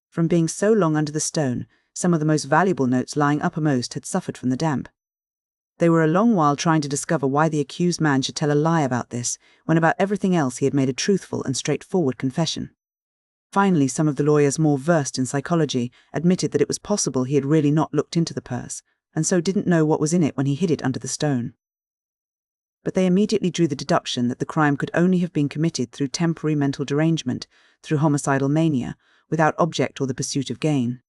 From being so long under the stone, some of the most valuable notes lying uppermost had suffered from the damp. They were a long while trying to discover why the accused man should tell a lie about this, when about everything else he had made a truthful and straightforward confession. Finally, some of the lawyers more versed in psychology admitted that it was possible he had really not looked into the purse, and so didn't know what was in it when he hid it under the stone. But they immediately drew the deduction that the crime could only have been committed through temporary mental derangement, through homicidal mania, without object or the pursuit of gain.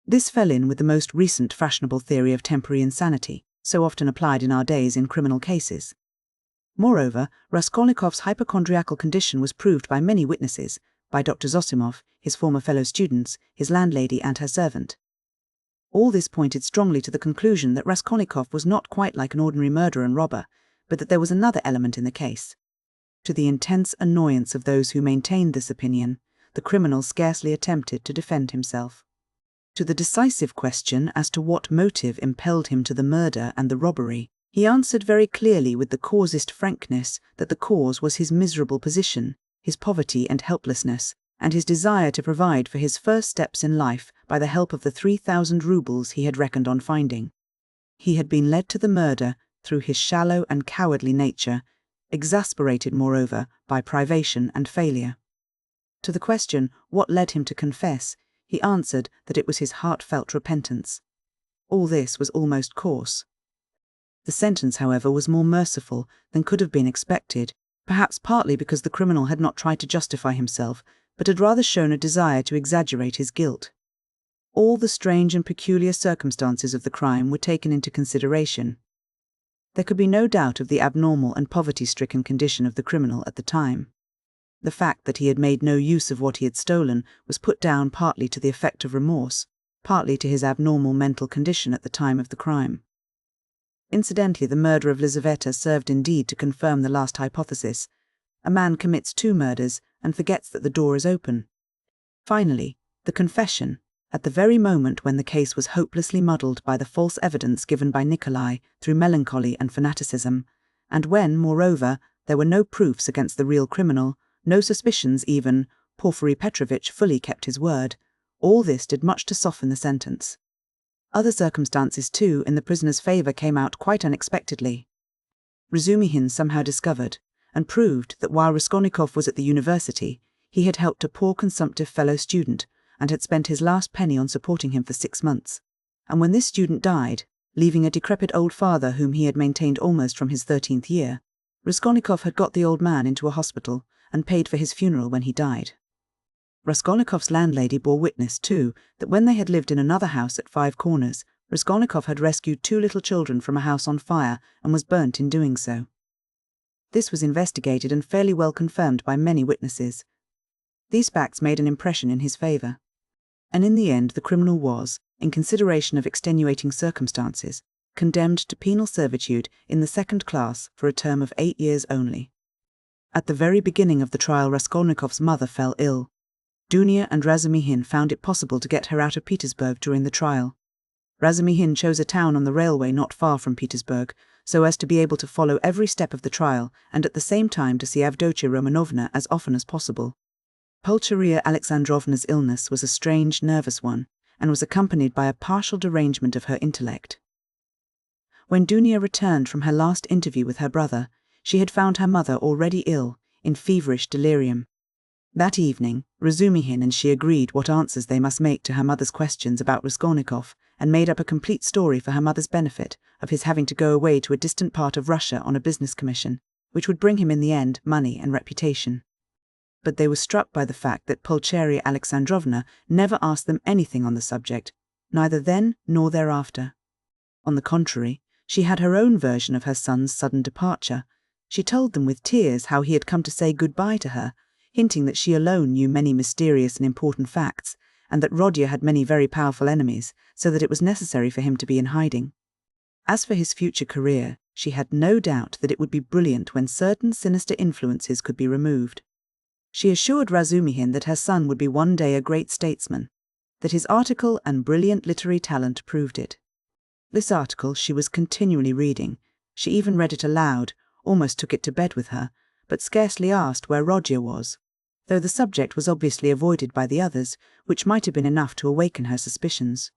This fell in with the most recent fashionable theory of temporary insanity, so often applied in our days in criminal cases. Moreover, Raskolnikov's hypochondriacal condition was proved by many witnesses, by Dr. Zosimov, his former fellow students, his landlady and her servant. All this pointed strongly to the conclusion that Raskolnikov was not quite like an ordinary murderer and robber, but that there was another element in the case. To the intense annoyance of those who maintained this opinion, the criminal scarcely attempted to defend himself. To the decisive question as to what motive impelled him to the murder and the robbery, he answered very clearly with the causist frankness that the cause was his miserable position, his poverty and helplessness, and his desire to provide for his first steps in life by the help of the 3,000 rubles he had reckoned on finding. He had been led to the murder through his shallow and cowardly nature, exasperated, moreover, by privation and failure. To the question, what led him to confess, he answered that it was his heartfelt repentance. All this was almost coarse. The sentence, however, was more merciful than could have been expected, perhaps partly because the criminal had not tried to justify himself, but had rather shown a desire to exaggerate his guilt. All the strange and peculiar circumstances of the crime were taken into consideration. There could be no doubt of the abnormal and poverty-stricken condition of the criminal at the time. The fact that he had made no use of what he had stolen was put down partly to the effect of remorse, partly to his abnormal mental condition at the time of the crime. Incidentally, the murder of Lizaveta served indeed to confirm the last hypothesis. A man commits 2 murders and forgets that the door is open. Finally, the confession, at the very moment when the case was hopelessly muddled by the false evidence given by Nikolai through melancholy and fanaticism, and when, moreover, there were no proofs against the real criminal, no suspicions even, Porfiry Petrovitch fully kept his word. All this did much to soften the sentence. Other circumstances, too, in the prisoner's favour came out quite unexpectedly. Razumihin somehow discovered, and proved that while Raskolnikov was at the university, he had helped a poor consumptive fellow student, and had spent his last penny on supporting him for 6 months. And when this student died, leaving a decrepit old father whom he had maintained almost from his 13th year, Raskolnikov had got the old man into a hospital, and paid for his funeral when he died. Raskolnikov's landlady bore witness, too, that when they had lived in another house at 5 Corners, Raskolnikov had rescued 2 little children from a house on fire and was burnt in doing so. This was investigated and fairly well confirmed by many witnesses. These facts made an impression in his favour, and in the end the criminal was, in consideration of extenuating circumstances, condemned to penal servitude in the 2nd class for a term of 8 years only. At the very beginning of the trial, Raskolnikov's mother fell ill. Dunya and Razumihin found it possible to get her out of Petersburg during the trial. Razumihin chose a town on the railway not far from Petersburg, so as to be able to follow every step of the trial and at the same time to see Avdotia Romanovna as often as possible. Pulcheria Alexandrovna's illness was a strange, nervous one, and was accompanied by a partial derangement of her intellect. When Dunya returned from her last interview with her brother, she had found her mother already ill, in feverish delirium. That evening, Razumihin and she agreed what answers they must make to her mother's questions about Raskolnikov, and made up a complete story for her mother's benefit of his having to go away to a distant part of Russia on a business commission, which would bring him in the end money and reputation. But they were struck by the fact that Pulcheria Alexandrovna never asked them anything on the subject, neither then nor thereafter. On the contrary, she had her own version of her son's sudden departure. She told them with tears how he had come to say goodbye to her, hinting that she alone knew many mysterious and important facts, and that Rodia had many very powerful enemies, so that it was necessary for him to be in hiding. As for his future career, she had no doubt that it would be brilliant when certain sinister influences could be removed. She assured Razumihin that her son would be one day a great statesman, that his article and brilliant literary talent proved it. This article she was continually reading. She even read it aloud, almost took it to bed with her, but scarcely asked where Rodia was, though the subject was obviously avoided by the others, which might have been enough to awaken her suspicions.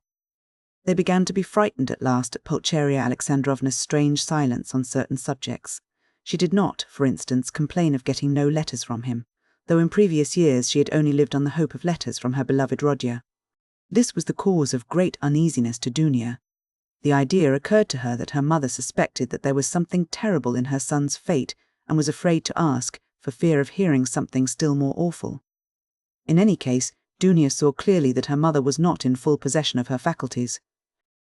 They began to be frightened at last at Pulcheria Alexandrovna's strange silence on certain subjects. She did not, for instance, complain of getting no letters from him, though in previous years she had only lived on the hope of letters from her beloved Rodia. This was the cause of great uneasiness to Dunia. The idea occurred to her that her mother suspected that there was something terrible in her son's fate and was afraid to ask, for fear of hearing something still more awful. In any case, Dunia saw clearly that her mother was not in full possession of her faculties.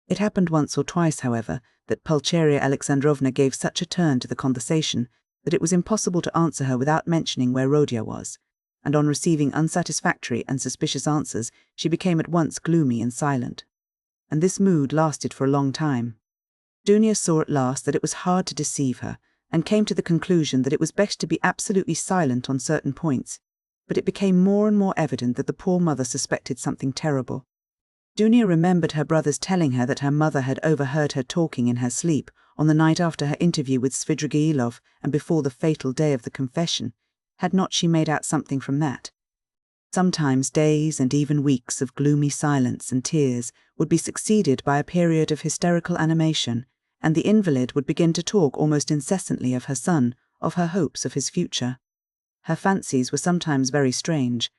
It happened once or twice, however, that Pulcheria Alexandrovna gave such a turn to the conversation that it was impossible to answer her without mentioning where Rodia was, and on receiving unsatisfactory and suspicious answers, she became at once gloomy and silent. And this mood lasted for a long time. Dunia saw at last that it was hard to deceive her, and came to the conclusion that it was best to be absolutely silent on certain points, but it became more and more evident that the poor mother suspected something terrible. Dunia remembered her brothers telling her that her mother had overheard her talking in her sleep on the night after her interview with Svidrigailov and before the fatal day of the confession. Had not she made out something from that? Sometimes days and even weeks of gloomy silence and tears would be succeeded by a period of hysterical animation, and the invalid would begin to talk almost incessantly of her son, of her hopes of his future. Her fancies were sometimes very strange.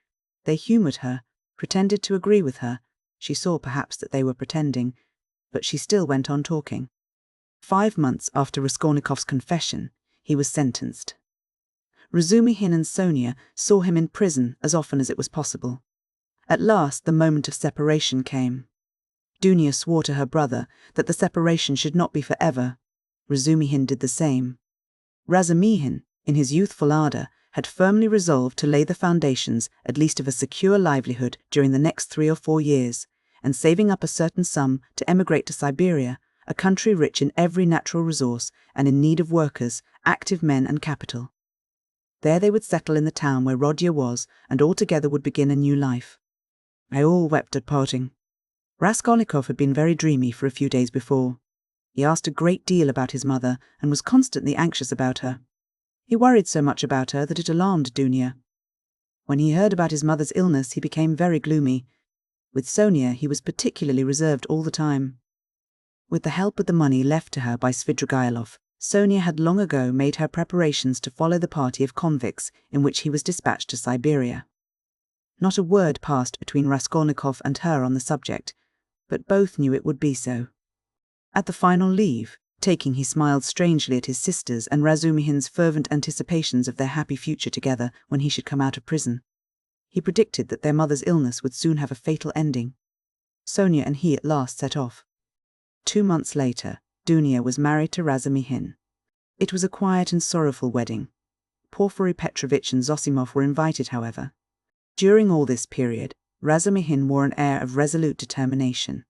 They humoured her, pretended to agree with her. She saw perhaps that they were pretending, but she still went on talking. 5 months after Raskolnikov's confession, he was sentenced. Razumihin and Sonia saw him in prison as often as it was possible. At last the moment of separation came. Dunia swore to her brother that the separation should not be forever. Razumihin did the same. Razumihin, in his youthful ardour, had firmly resolved to lay the foundations at least of a secure livelihood during the next 3 or 4 years, and saving up a certain sum to emigrate to Siberia, a country rich in every natural resource and in need of workers, active men and capital. There they would settle in the town where Rodia was, and all together would begin a new life. They all wept at parting. Raskolnikov had been very dreamy for a few days before. He asked a great deal about his mother and was constantly anxious about her. He worried so much about her that it alarmed Dunia. When he heard about his mother's illness, he became very gloomy. With Sonia, he was particularly reserved all the time. With the help of the money left to her by Svidrigailov, Sonia had long ago made her preparations to follow the party of convicts in which he was dispatched to Siberia. Not a word passed between Raskolnikov and her on the subject, but both knew it would be so. At the final leave, taking, he smiled strangely at his sisters and Razumihin's fervent anticipations of their happy future together when he should come out of prison. He predicted that their mother's illness would soon have a fatal ending. Sonia and he at last set off. 2 months later, Dunia was married to Razumihin. It was a quiet and sorrowful wedding. Porfiry Petrovitch and Zosimov were invited, however. During all this period, Razumihin wore an air of resolute determination.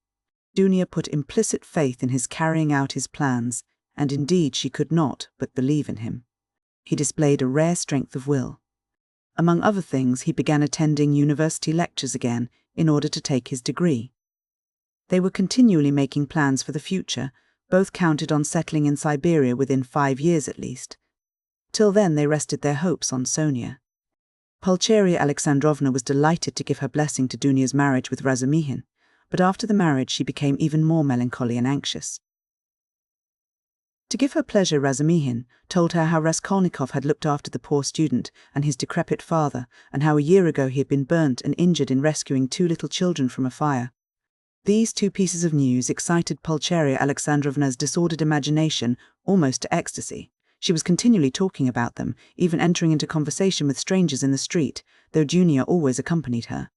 Dunia put implicit faith in his carrying out his plans, and indeed she could not but believe in him. He displayed a rare strength of will. Among other things, he began attending university lectures again in order to take his degree. They were continually making plans for the future. Both counted on settling in Siberia within 5 years at least. Till then they rested their hopes on Sonia. Pulcheria Alexandrovna was delighted to give her blessing to Dunia's marriage with Razumihin, but after the marriage she became even more melancholy and anxious. To give her pleasure, Razumihin told her how Raskolnikov had looked after the poor student and his decrepit father, and how a year ago he had been burnt and injured in rescuing 2 little children from a fire. These 2 pieces of news excited Pulcheria Alexandrovna's disordered imagination almost to ecstasy. She was continually talking about them, even entering into conversation with strangers in the street, though Dunia always accompanied her.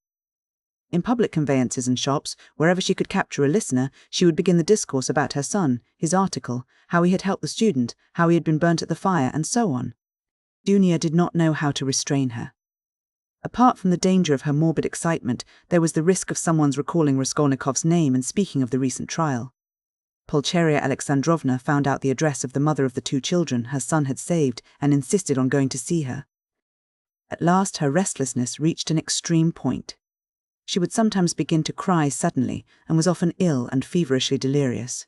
In public conveyances and shops, wherever she could capture a listener, she would begin the discourse about her son, his article, how he had helped the student, how he had been burnt at the fire, and so on. Dunia did not know how to restrain her. Apart from the danger of her morbid excitement, there was the risk of someone's recalling Raskolnikov's name and speaking of the recent trial. Pulcheria Alexandrovna found out the address of the mother of the 2 children her son had saved and insisted on going to see her. At last her restlessness reached an extreme point. She would sometimes begin to cry suddenly and was often ill and feverishly delirious.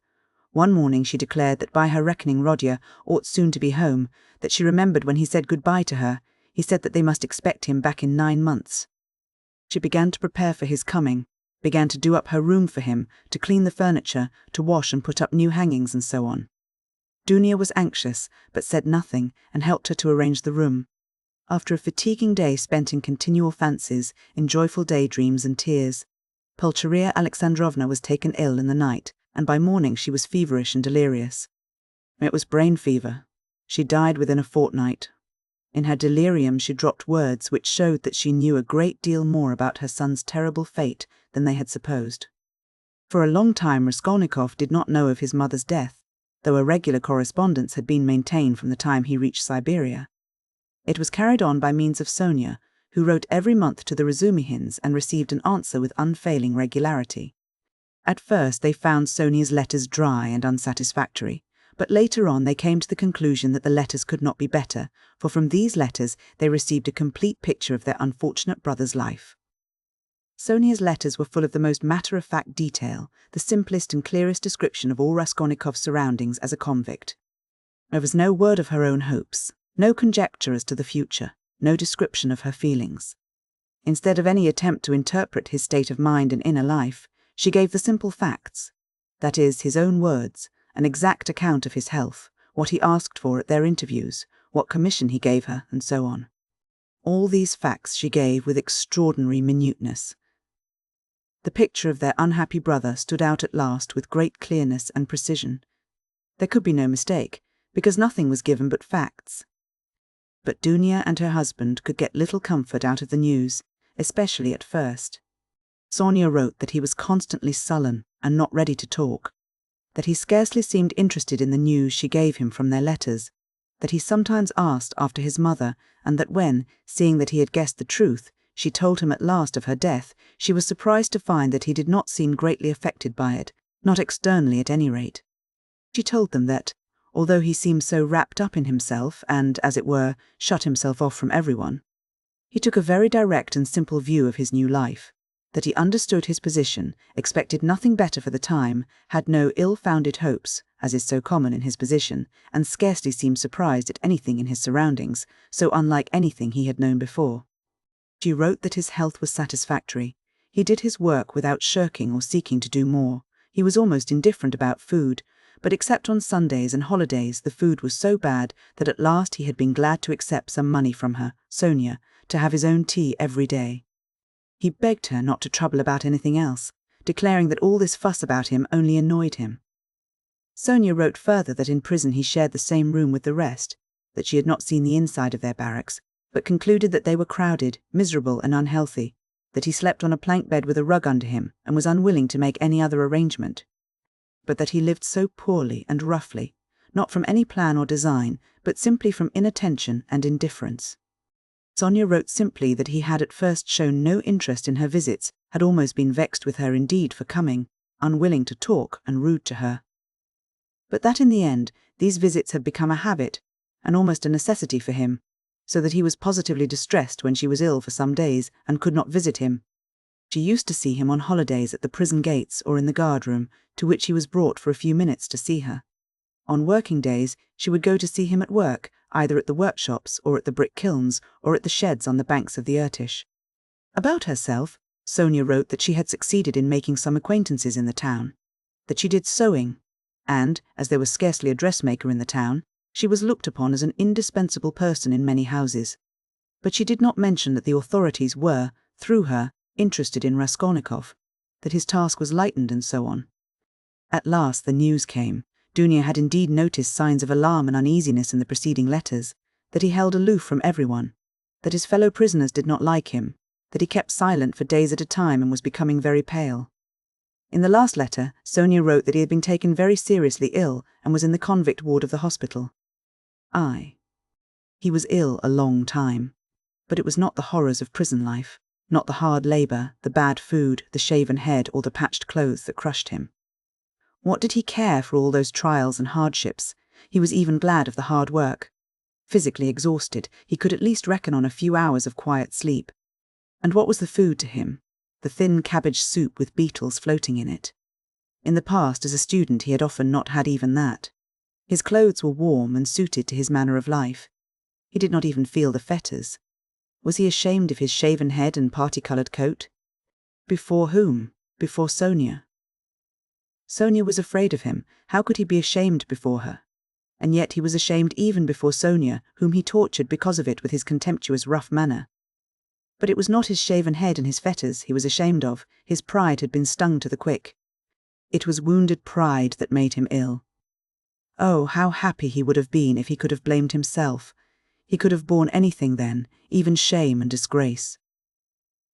One morning she declared that by her reckoning Rodya ought soon to be home, that she remembered when he said goodbye to her, he said that they must expect him back in 9 months. She began to prepare for his coming, began to do up her room for him, to clean the furniture, to wash and put up new hangings and so on. Dunya was anxious, but said nothing, and helped her to arrange the room. After a fatiguing day spent in continual fancies, in joyful daydreams and tears, Pulcheria Alexandrovna was taken ill in the night, and by morning she was feverish and delirious. It was brain fever. She died within a fortnight. In her delirium she dropped words which showed that she knew a great deal more about her son's terrible fate than they had supposed. For a long time Raskolnikov did not know of his mother's death, though a regular correspondence had been maintained from the time he reached Siberia. It was carried on by means of Sonia, who wrote every month to the Razumihins and received an answer with unfailing regularity. At first they found Sonia's letters dry and unsatisfactory, but later on they came to the conclusion that the letters could not be better, for from these letters they received a complete picture of their unfortunate brother's life. Sonia's letters were full of the most matter-of-fact detail, the simplest and clearest description of all Raskolnikov's surroundings as a convict. There was no word of her own hopes, no conjecture as to the future, no description of her feelings. Instead of any attempt to interpret his state of mind and inner life, she gave the simple facts, that is, his own words, an exact account of his health, what he asked for at their interviews, what commission he gave her, and so on. All these facts she gave with extraordinary minuteness. The picture of their unhappy brother stood out at last with great clearness and precision. There could be no mistake, because nothing was given but facts. But Dunya and her husband could get little comfort out of the news, especially at first. Sonia wrote that he was constantly sullen and not ready to talk, that he scarcely seemed interested in the news she gave him from their letters, that he sometimes asked after his mother, and that when, seeing that he had guessed the truth, she told him at last of her death, she was surprised to find that he did not seem greatly affected by it, not externally at any rate. She told them that, although he seemed so wrapped up in himself and, as it were, shut himself off from everyone, he took a very direct and simple view of his new life, that he understood his position, expected nothing better for the time, had no ill-founded hopes, as is so common in his position, and scarcely seemed surprised at anything in his surroundings, so unlike anything he had known before. She wrote that his health was satisfactory. He did his work without shirking or seeking to do more. He was almost indifferent about food, but except on Sundays and holidays the food was so bad that at last he had been glad to accept some money from her, Sonia, to have his own tea every day. He begged her not to trouble about anything else, declaring that all this fuss about him only annoyed him. Sonia wrote further that in prison he shared the same room with the rest, that she had not seen the inside of their barracks, but concluded that they were crowded, miserable and unhealthy, that he slept on a plank bed with a rug under him and was unwilling to make any other arrangement, but that he lived so poorly and roughly, not from any plan or design, but simply from inattention and indifference. Sonia wrote simply that he had at first shown no interest in her visits, had almost been vexed with her indeed for coming, unwilling to talk and rude to her. But that in the end these visits had become a habit, and almost a necessity for him, so that he was positively distressed when she was ill for some days and could not visit him. She used to see him on holidays at the prison gates or in the guard-room, to which he was brought for a few minutes to see her. On working days she would go to see him at work, either at the workshops or at the brick kilns or at the sheds on the banks of the Irtish. About herself, Sonia wrote that she had succeeded in making some acquaintances in the town, that she did sewing, and, as there was scarcely a dressmaker in the town, she was looked upon as an indispensable person in many houses. But she did not mention that the authorities were, through her, interested in Raskolnikov, that his task was lightened and so on. At last the news came. Dunya had indeed noticed signs of alarm and uneasiness in the preceding letters, that he held aloof from everyone, that his fellow prisoners did not like him, that he kept silent for days at a time and was becoming very pale. In the last letter, Sonia wrote that he had been taken very seriously ill and was in the convict ward of the hospital. He was ill a long time. But it was not the horrors of prison life, not the hard labor, the bad food, the shaven head, or the patched clothes that crushed him. What did he care for all those trials and hardships? He was even glad of the hard work. Physically exhausted, he could at least reckon on a few hours of quiet sleep. And what was the food to him? The thin cabbage soup with beetles floating in it. In the past, as a student, he had often not had even that. His clothes were warm and suited to his manner of life. He did not even feel the fetters. Was he ashamed of his shaven head and party-coloured coat? Before whom? Before Sonia. Sonia was afraid of him. How could he be ashamed before her? And yet he was ashamed even before Sonia, whom he tortured because of it with his contemptuous rough manner. But it was not his shaven head and his fetters he was ashamed of. His pride had been stung to the quick. It was wounded pride that made him ill. Oh, how happy he would have been if he could have blamed himself. He could have borne anything then, even shame and disgrace.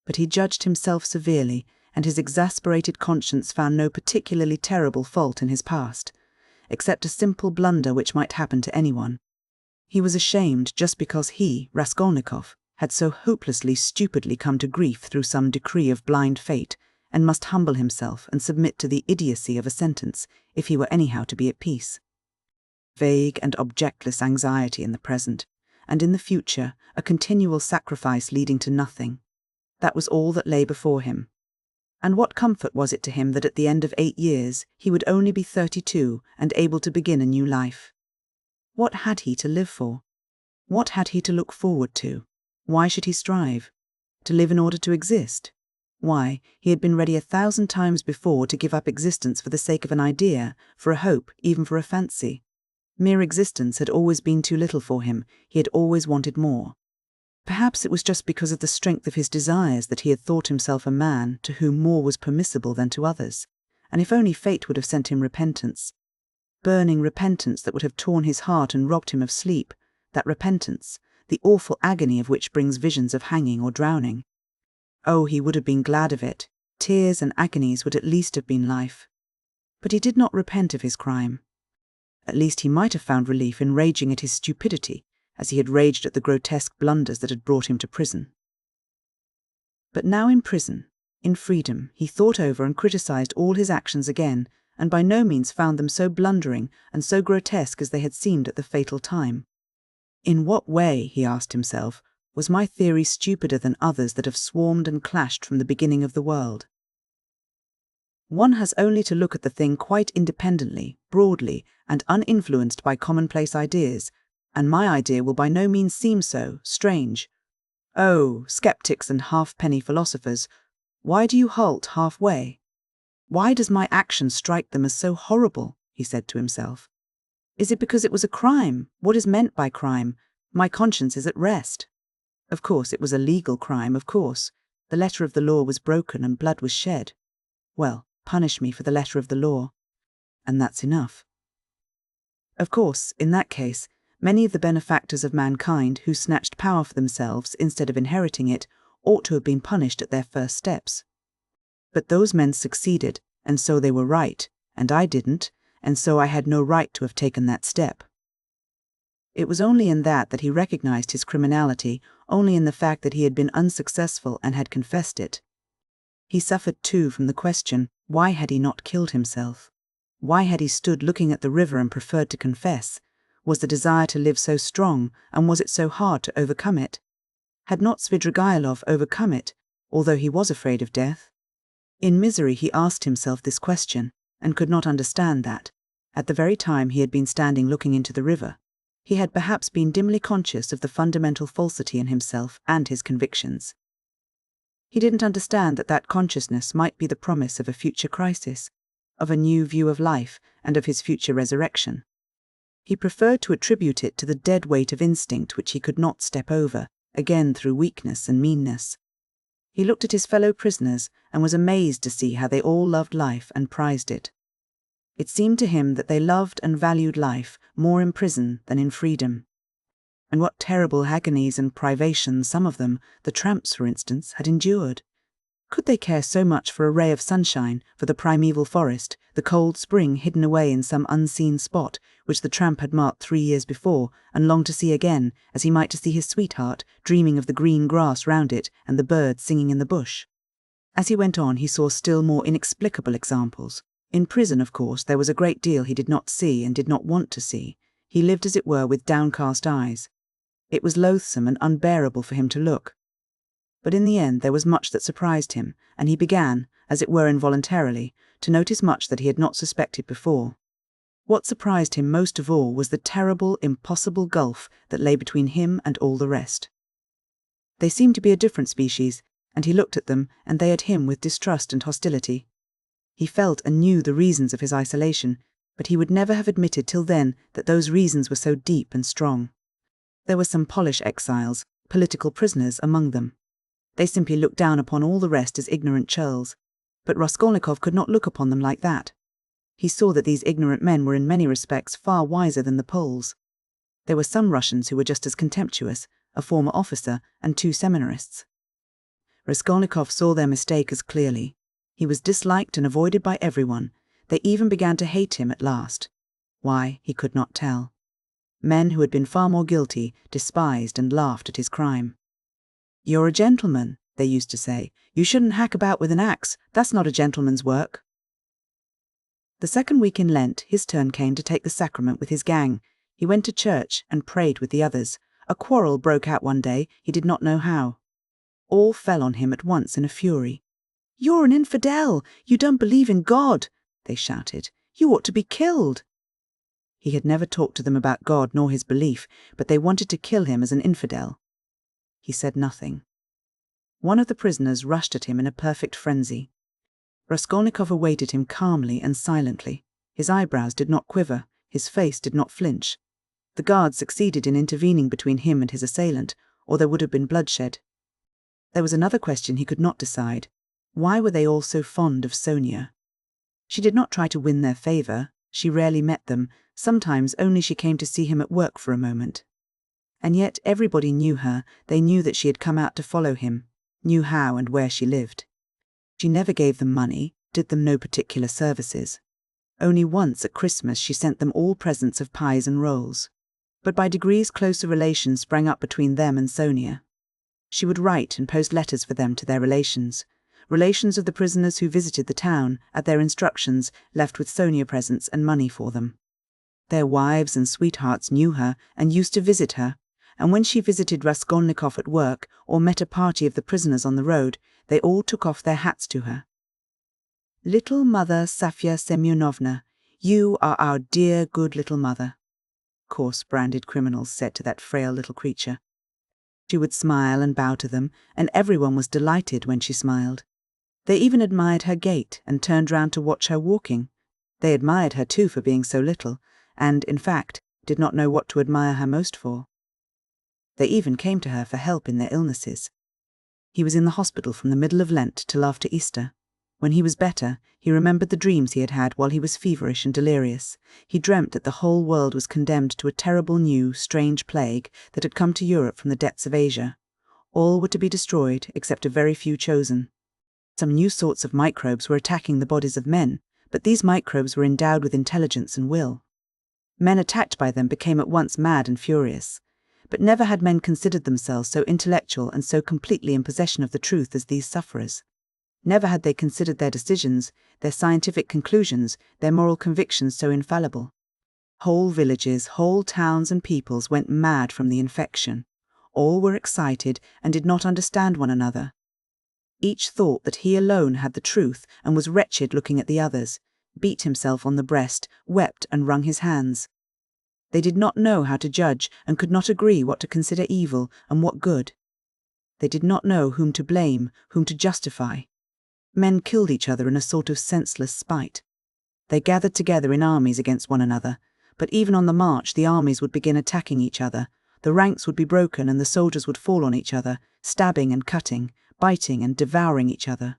But he judged himself severely, and his exasperated conscience found no particularly terrible fault in his past, except a simple blunder which might happen to anyone. He was ashamed just because he, Raskolnikov, had so hopelessly, stupidly come to grief through some decree of blind fate, and must humble himself and submit to the idiocy of a sentence if he were anyhow to be at peace. Vague and objectless anxiety in the present, and in the future a continual sacrifice leading to nothing. That was all that lay before him. And what comfort was it to him that at the end of 8 years he would only be 32 and able to begin a new life? What had he to live for? What had he to look forward to? Why should he strive? To live in order to exist? Why, he had been ready 1,000 times before to give up existence for the sake of an idea, for a hope, even for a fancy. Mere existence had always been too little for him. He had always wanted more. Perhaps it was just because of the strength of his desires that he had thought himself a man to whom more was permissible than to others, and if only fate would have sent him repentance. Burning repentance that would have torn his heart and robbed him of sleep, that repentance, the awful agony of which brings visions of hanging or drowning. Oh, he would have been glad of it. Tears and agonies would at least have been life. But he did not repent of his crime. At least he might have found relief in raging at his stupidity, as he had raged at the grotesque blunders that had brought him to prison. But now in prison, in freedom, he thought over and criticized all his actions again, and by no means found them so blundering and so grotesque as they had seemed at the fatal time. In what way, he asked himself, was my theory stupider than others that have swarmed and clashed from the beginning of the world? One has only to look at the thing quite independently, broadly, and uninfluenced by commonplace ideas, and my idea will by no means seem so strange. Oh, skeptics and halfpenny philosophers, why do you halt halfway? Why does my action strike them as so horrible? He said to himself. Is it because it was a crime? What is meant by crime? My conscience is at rest. Of course, it was a legal crime, of course. The letter of the law was broken and blood was shed. Well, punish me for the letter of the law. And that's enough. Of course, in that case, many of the benefactors of mankind who snatched power for themselves instead of inheriting it ought to have been punished at their first steps. But those men succeeded, and so they were right, and I didn't, and so I had no right to have taken that step. It was only in that he recognized his criminality, only in the fact that he had been unsuccessful and had confessed it. He suffered too from the question, why had he not killed himself? Why had he stood looking at the river and preferred to confess? Was the desire to live so strong, and was it so hard to overcome it? Had not Svidrigailov overcome it, although he was afraid of death? In misery he asked himself this question, and could not understand that, at the very time he had been standing looking into the river, he had perhaps been dimly conscious of the fundamental falsity in himself and his convictions. He didn't understand that that consciousness might be the promise of a future crisis, of a new view of life, and of his future resurrection. He preferred to attribute it to the dead weight of instinct which he could not step over, again through weakness and meanness. He looked at his fellow prisoners and was amazed to see how they all loved life and prized it. It seemed to him that they loved and valued life more in prison than in freedom. And what terrible agonies and privations some of them, the tramps for instance, had endured. Could they care so much for a ray of sunshine, for the primeval forest, the cold spring hidden away in some unseen spot, which the tramp had marked 3 years before, and longed to see again, as he might to see his sweetheart, dreaming of the green grass round it and the birds singing in the bush? As he went on, he saw still more inexplicable examples. In prison, of course, there was a great deal he did not see and did not want to see. He lived, as it were, with downcast eyes. It was loathsome and unbearable for him to look. But in the end there was much that surprised him, and he began, as it were involuntarily, to notice much that he had not suspected before. What surprised him most of all was the terrible, impossible gulf that lay between him and all the rest. They seemed to be a different species, and he looked at them, and they at him, with distrust and hostility. He felt and knew the reasons of his isolation, but he would never have admitted till then that those reasons were so deep and strong. There were some Polish exiles, political prisoners, among them. They simply looked down upon all the rest as ignorant churls, but Raskolnikov could not look upon them like that. He saw that these ignorant men were in many respects far wiser than the Poles. There were some Russians who were just as contemptuous, a former officer and 2 seminarists. Raskolnikov saw their mistake as clearly. He was disliked and avoided by everyone. They even began to hate him at last. Why, he could not tell. Men who had been far more guilty despised and laughed at his crime. "You're a gentleman," they used to say. "You shouldn't hack about with an axe. That's not a gentleman's work." The second week in Lent, his turn came to take the sacrament with his gang. He went to church and prayed with the others. A quarrel broke out one day, he did not know how. All fell on him at once in a fury. "You're an infidel! You don't believe in God!" they shouted. "You ought to be killed!" He had never talked to them about God nor his belief, but they wanted to kill him as an infidel. He said nothing. One of the prisoners rushed at him in a perfect frenzy. Raskolnikov awaited him calmly and silently. His eyebrows did not quiver, his face did not flinch. The guards succeeded in intervening between him and his assailant, or there would have been bloodshed. There was another question he could not decide. Why were they all so fond of Sonia? She did not try to win their favour. She rarely met them. Sometimes only she came to see him at work for a moment. And yet everybody knew her. They knew that she had come out to follow him, knew how and where she lived. She never gave them money, did them no particular services. Only once at Christmas she sent them all presents of pies and rolls. But by degrees closer relations sprang up between them and Sonia. She would write and post letters for them to their relations of the prisoners who visited the town, at their instructions, left with Sonia presents and money for them. Their wives and sweethearts knew her and used to visit her, and when she visited Raskolnikov at work or met a party of the prisoners on the road, they all took off their hats to her. "Little Mother Safya Semyonovna, you are our dear, good little mother," coarse branded criminals said to that frail little creature. She would smile and bow to them, and everyone was delighted when she smiled. They even admired her gait and turned round to watch her walking. They admired her too for being so little, and, in fact, did not know what to admire her most for. They even came to her for help in their illnesses. He was in the hospital from the middle of Lent till after Easter. When he was better, he remembered the dreams he had had while he was feverish and delirious. He dreamt that the whole world was condemned to a terrible new, strange plague that had come to Europe from the depths of Asia. All were to be destroyed except a very few chosen. Some new sorts of microbes were attacking the bodies of men, but these microbes were endowed with intelligence and will. Men attacked by them became at once mad and furious. But never had men considered themselves so intellectual and so completely in possession of the truth as these sufferers. Never had they considered their decisions, their scientific conclusions, their moral convictions so infallible. Whole villages, whole towns and peoples went mad from the infection. All were excited and did not understand one another. Each thought that he alone had the truth and was wretched looking at the others, beat himself on the breast, wept and wrung his hands. They did not know how to judge and could not agree what to consider evil and what good. They did not know whom to blame, whom to justify. Men killed each other in a sort of senseless spite. They gathered together in armies against one another, but even on the march the armies would begin attacking each other. The ranks would be broken and the soldiers would fall on each other, stabbing and cutting, biting and devouring each other.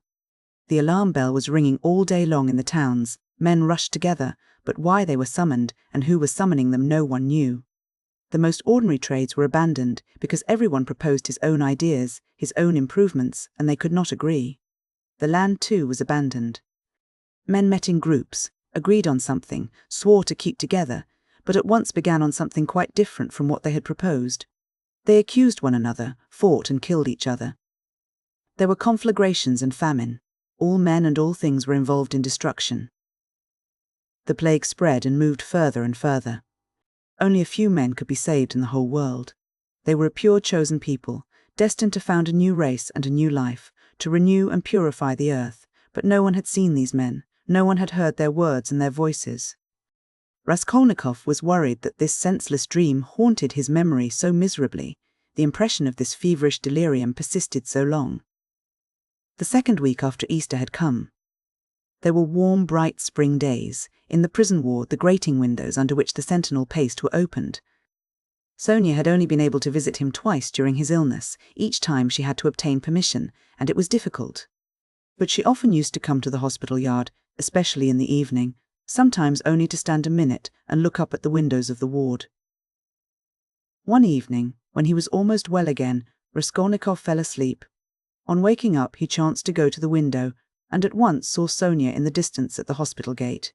The alarm bell was ringing all day long in the towns. Men rushed together, but why they were summoned and who was summoning them no one knew. The most ordinary trades were abandoned because everyone proposed his own ideas, his own improvements, and they could not agree. The land, too, was abandoned. Men met in groups, agreed on something, swore to keep together, but at once began on something quite different from what they had proposed. They accused one another, fought and killed each other. There were conflagrations and famine. All men and all things were involved in destruction. The plague spread and moved further and further. Only a few men could be saved in the whole world. They were a pure chosen people, destined to found a new race and a new life, to renew and purify the earth, but no one had seen these men, no one had heard their words and their voices. Raskolnikov was worried that this senseless dream haunted his memory so miserably, the impression of this feverish delirium persisted so long. The second week after Easter had come. There were warm, bright spring days. In the prison ward, the grating windows under which the sentinel paced were opened. Sonia had only been able to visit him twice during his illness. Each time she had to obtain permission, and it was difficult. But she often used to come to the hospital yard, especially in the evening, sometimes only to stand a minute and look up at the windows of the ward. One evening, when he was almost well again, Raskolnikov fell asleep. On waking up, he chanced to go to the window, and at once saw Sonia in the distance at the hospital gate.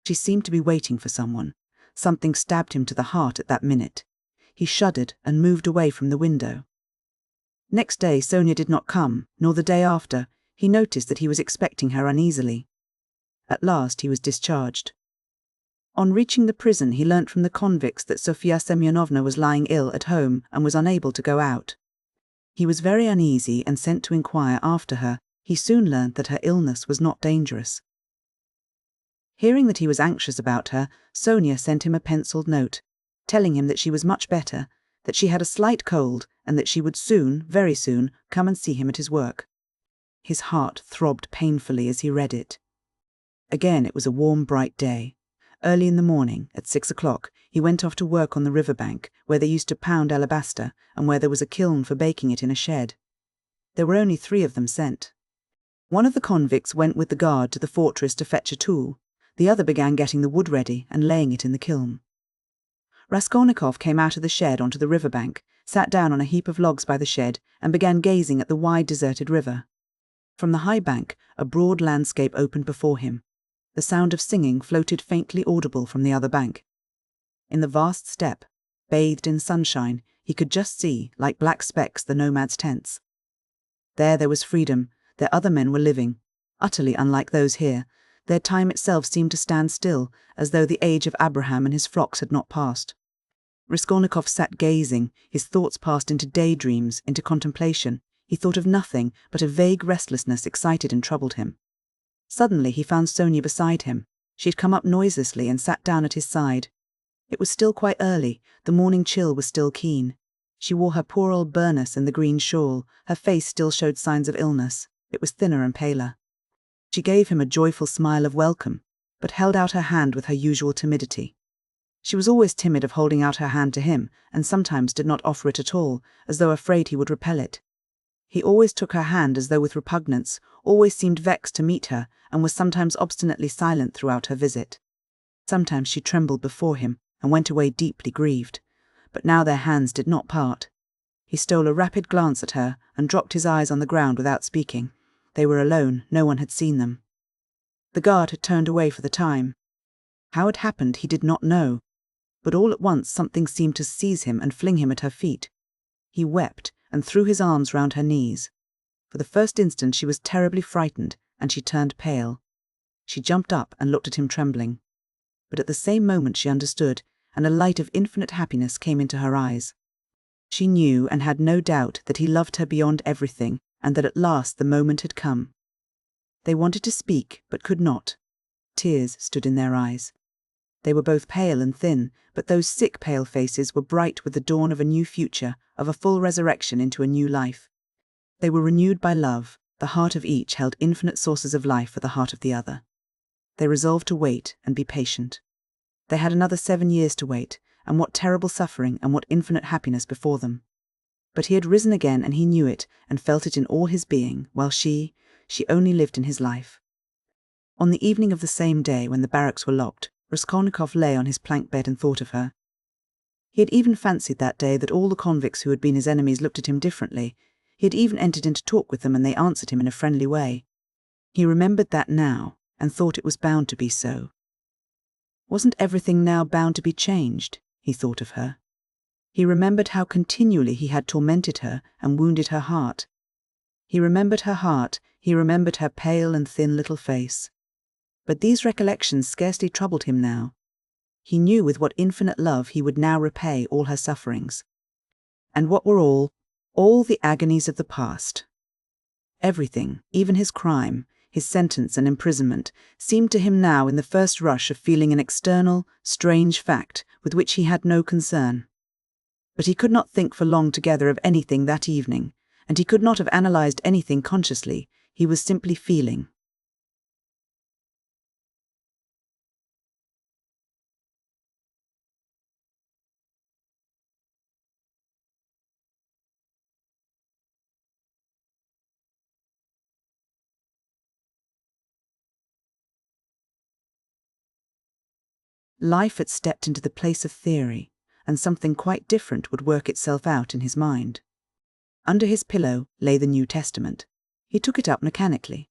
She seemed to be waiting for someone. Something stabbed him to the heart at that minute. He shuddered and moved away from the window. Next day Sonia did not come, nor the day after. He noticed that he was expecting her uneasily. At last he was discharged. On reaching the prison, he learnt from the convicts that Sofya Semyonovna was lying ill at home and was unable to go out. He was very uneasy and sent to inquire after her. He soon learnt that her illness was not dangerous. Hearing that he was anxious about her, Sonia sent him a penciled note, telling him that she was much better, that she had a slight cold, and that she would soon, very soon, come and see him at his work. His heart throbbed painfully as he read it. Again it was a warm, bright day. Early in the morning, at 6 o'clock, he went off to work on the river bank, where they used to pound alabaster, and where there was a kiln for baking it in a shed. There were only 3 of them sent. One of the convicts went with the guard to the fortress to fetch a tool. The other began getting the wood ready and laying it in the kiln. Raskolnikov came out of the shed onto the river bank, sat down on a heap of logs by the shed, and began gazing at the wide deserted river. From the high bank, a broad landscape opened before him. The sound of singing floated faintly audible from the other bank. In the vast steppe, bathed in sunshine, he could just see, like black specks, the nomads' tents. There was freedom. There other men were living, utterly unlike those here. Their time itself seemed to stand still, as though the age of Abraham and his flocks had not passed. Raskolnikov sat gazing. His thoughts passed into daydreams, into contemplation. He thought of nothing, but a vague restlessness excited and troubled him. Suddenly he found Sonia beside him. She had come up noiselessly and sat down at his side. It was still quite early. The morning chill was still keen. She wore her poor old burnous and the green shawl. Her face still showed signs of illness. It was thinner and paler. She gave him a joyful smile of welcome, but held out her hand with her usual timidity. She was always timid of holding out her hand to him, and sometimes did not offer it at all, as though afraid he would repel it. He always took her hand as though with repugnance, always seemed vexed to meet her, and was sometimes obstinately silent throughout her visit. Sometimes she trembled before him, and went away deeply grieved. But now their hands did not part. He stole a rapid glance at her, and dropped his eyes on the ground without speaking. They were alone, no one had seen them. The guard had turned away for the time. How it happened he did not know, but all at once something seemed to seize him and fling him at her feet. He wept, and threw his arms round her knees. For the first instant she was terribly frightened, and she turned pale. She jumped up and looked at him trembling. But at the same moment she understood, and a light of infinite happiness came into her eyes. She knew and had no doubt that he loved her beyond everything, and that at last the moment had come. They wanted to speak, but could not. Tears stood in their eyes. They were both pale and thin, but those sick pale faces were bright with the dawn of a new future, of a full resurrection into a new life. They were renewed by love. The heart of each held infinite sources of life for the heart of the other. They resolved to wait and be patient. They had another 7 years to wait, and what terrible suffering and what infinite happiness before them. But he had risen again, and he knew it, and felt it in all his being, while she only lived in his life. On the evening of the same day, when the barracks were locked, Raskolnikov lay on his plank bed and thought of her. He had even fancied that day that all the convicts who had been his enemies looked at him differently. He had even entered into talk with them, and they answered him in a friendly way. He remembered that now, and thought it was bound to be so. Wasn't everything now bound to be changed? He thought of her. He remembered how continually he had tormented her and wounded her heart. He remembered her heart, he remembered her pale and thin little face. But these recollections scarcely troubled him now. He knew with what infinite love he would now repay all her sufferings. And what were all the agonies of the past? Everything, even his crime, his sentence and imprisonment, seemed to him now in the first rush of feeling an external, strange fact with which he had no concern. But he could not think for long together of anything that evening, and he could not have analyzed anything consciously. He was simply feeling. Life had stepped into the place of theory, and something quite different would work itself out in his mind. Under his pillow lay the New Testament. He took it up mechanically.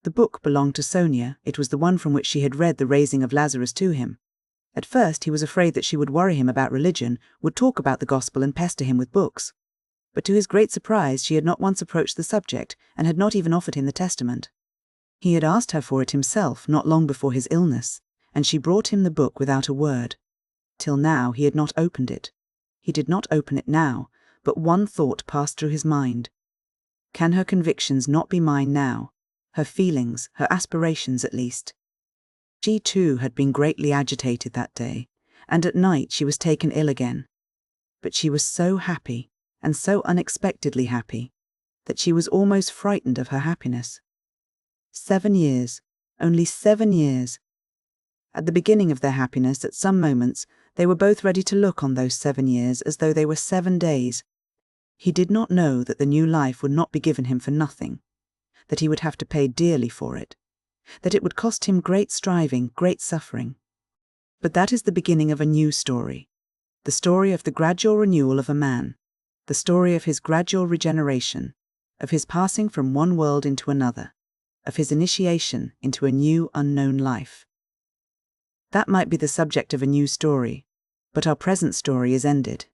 The book belonged to Sonia. It was the one from which she had read the raising of Lazarus to him. At first he was afraid that she would worry him about religion, would talk about the gospel and pester him with books. But to his great surprise she had not once approached the subject, and had not even offered him the Testament. He had asked her for it himself not long before his illness, and she brought him the book without a word. Till now he had not opened it. He did not open it now, but one thought passed through his mind. Can her convictions not be mine now? Her feelings, her aspirations at least. She too had been greatly agitated that day, and at night she was taken ill again. But she was so happy, and so unexpectedly happy, that she was almost frightened of her happiness. 7 years, only 7 years. At the beginning of their happiness, at some moments, they were both ready to look on those 7 years as though they were 7 days. He did not know that the new life would not be given him for nothing, that he would have to pay dearly for it, that it would cost him great striving, great suffering. But that is the beginning of a new story, the story of the gradual renewal of a man, the story of his gradual regeneration, of his passing from one world into another, of his initiation into a new unknown life. That might be the subject of a new story, but our present story is ended.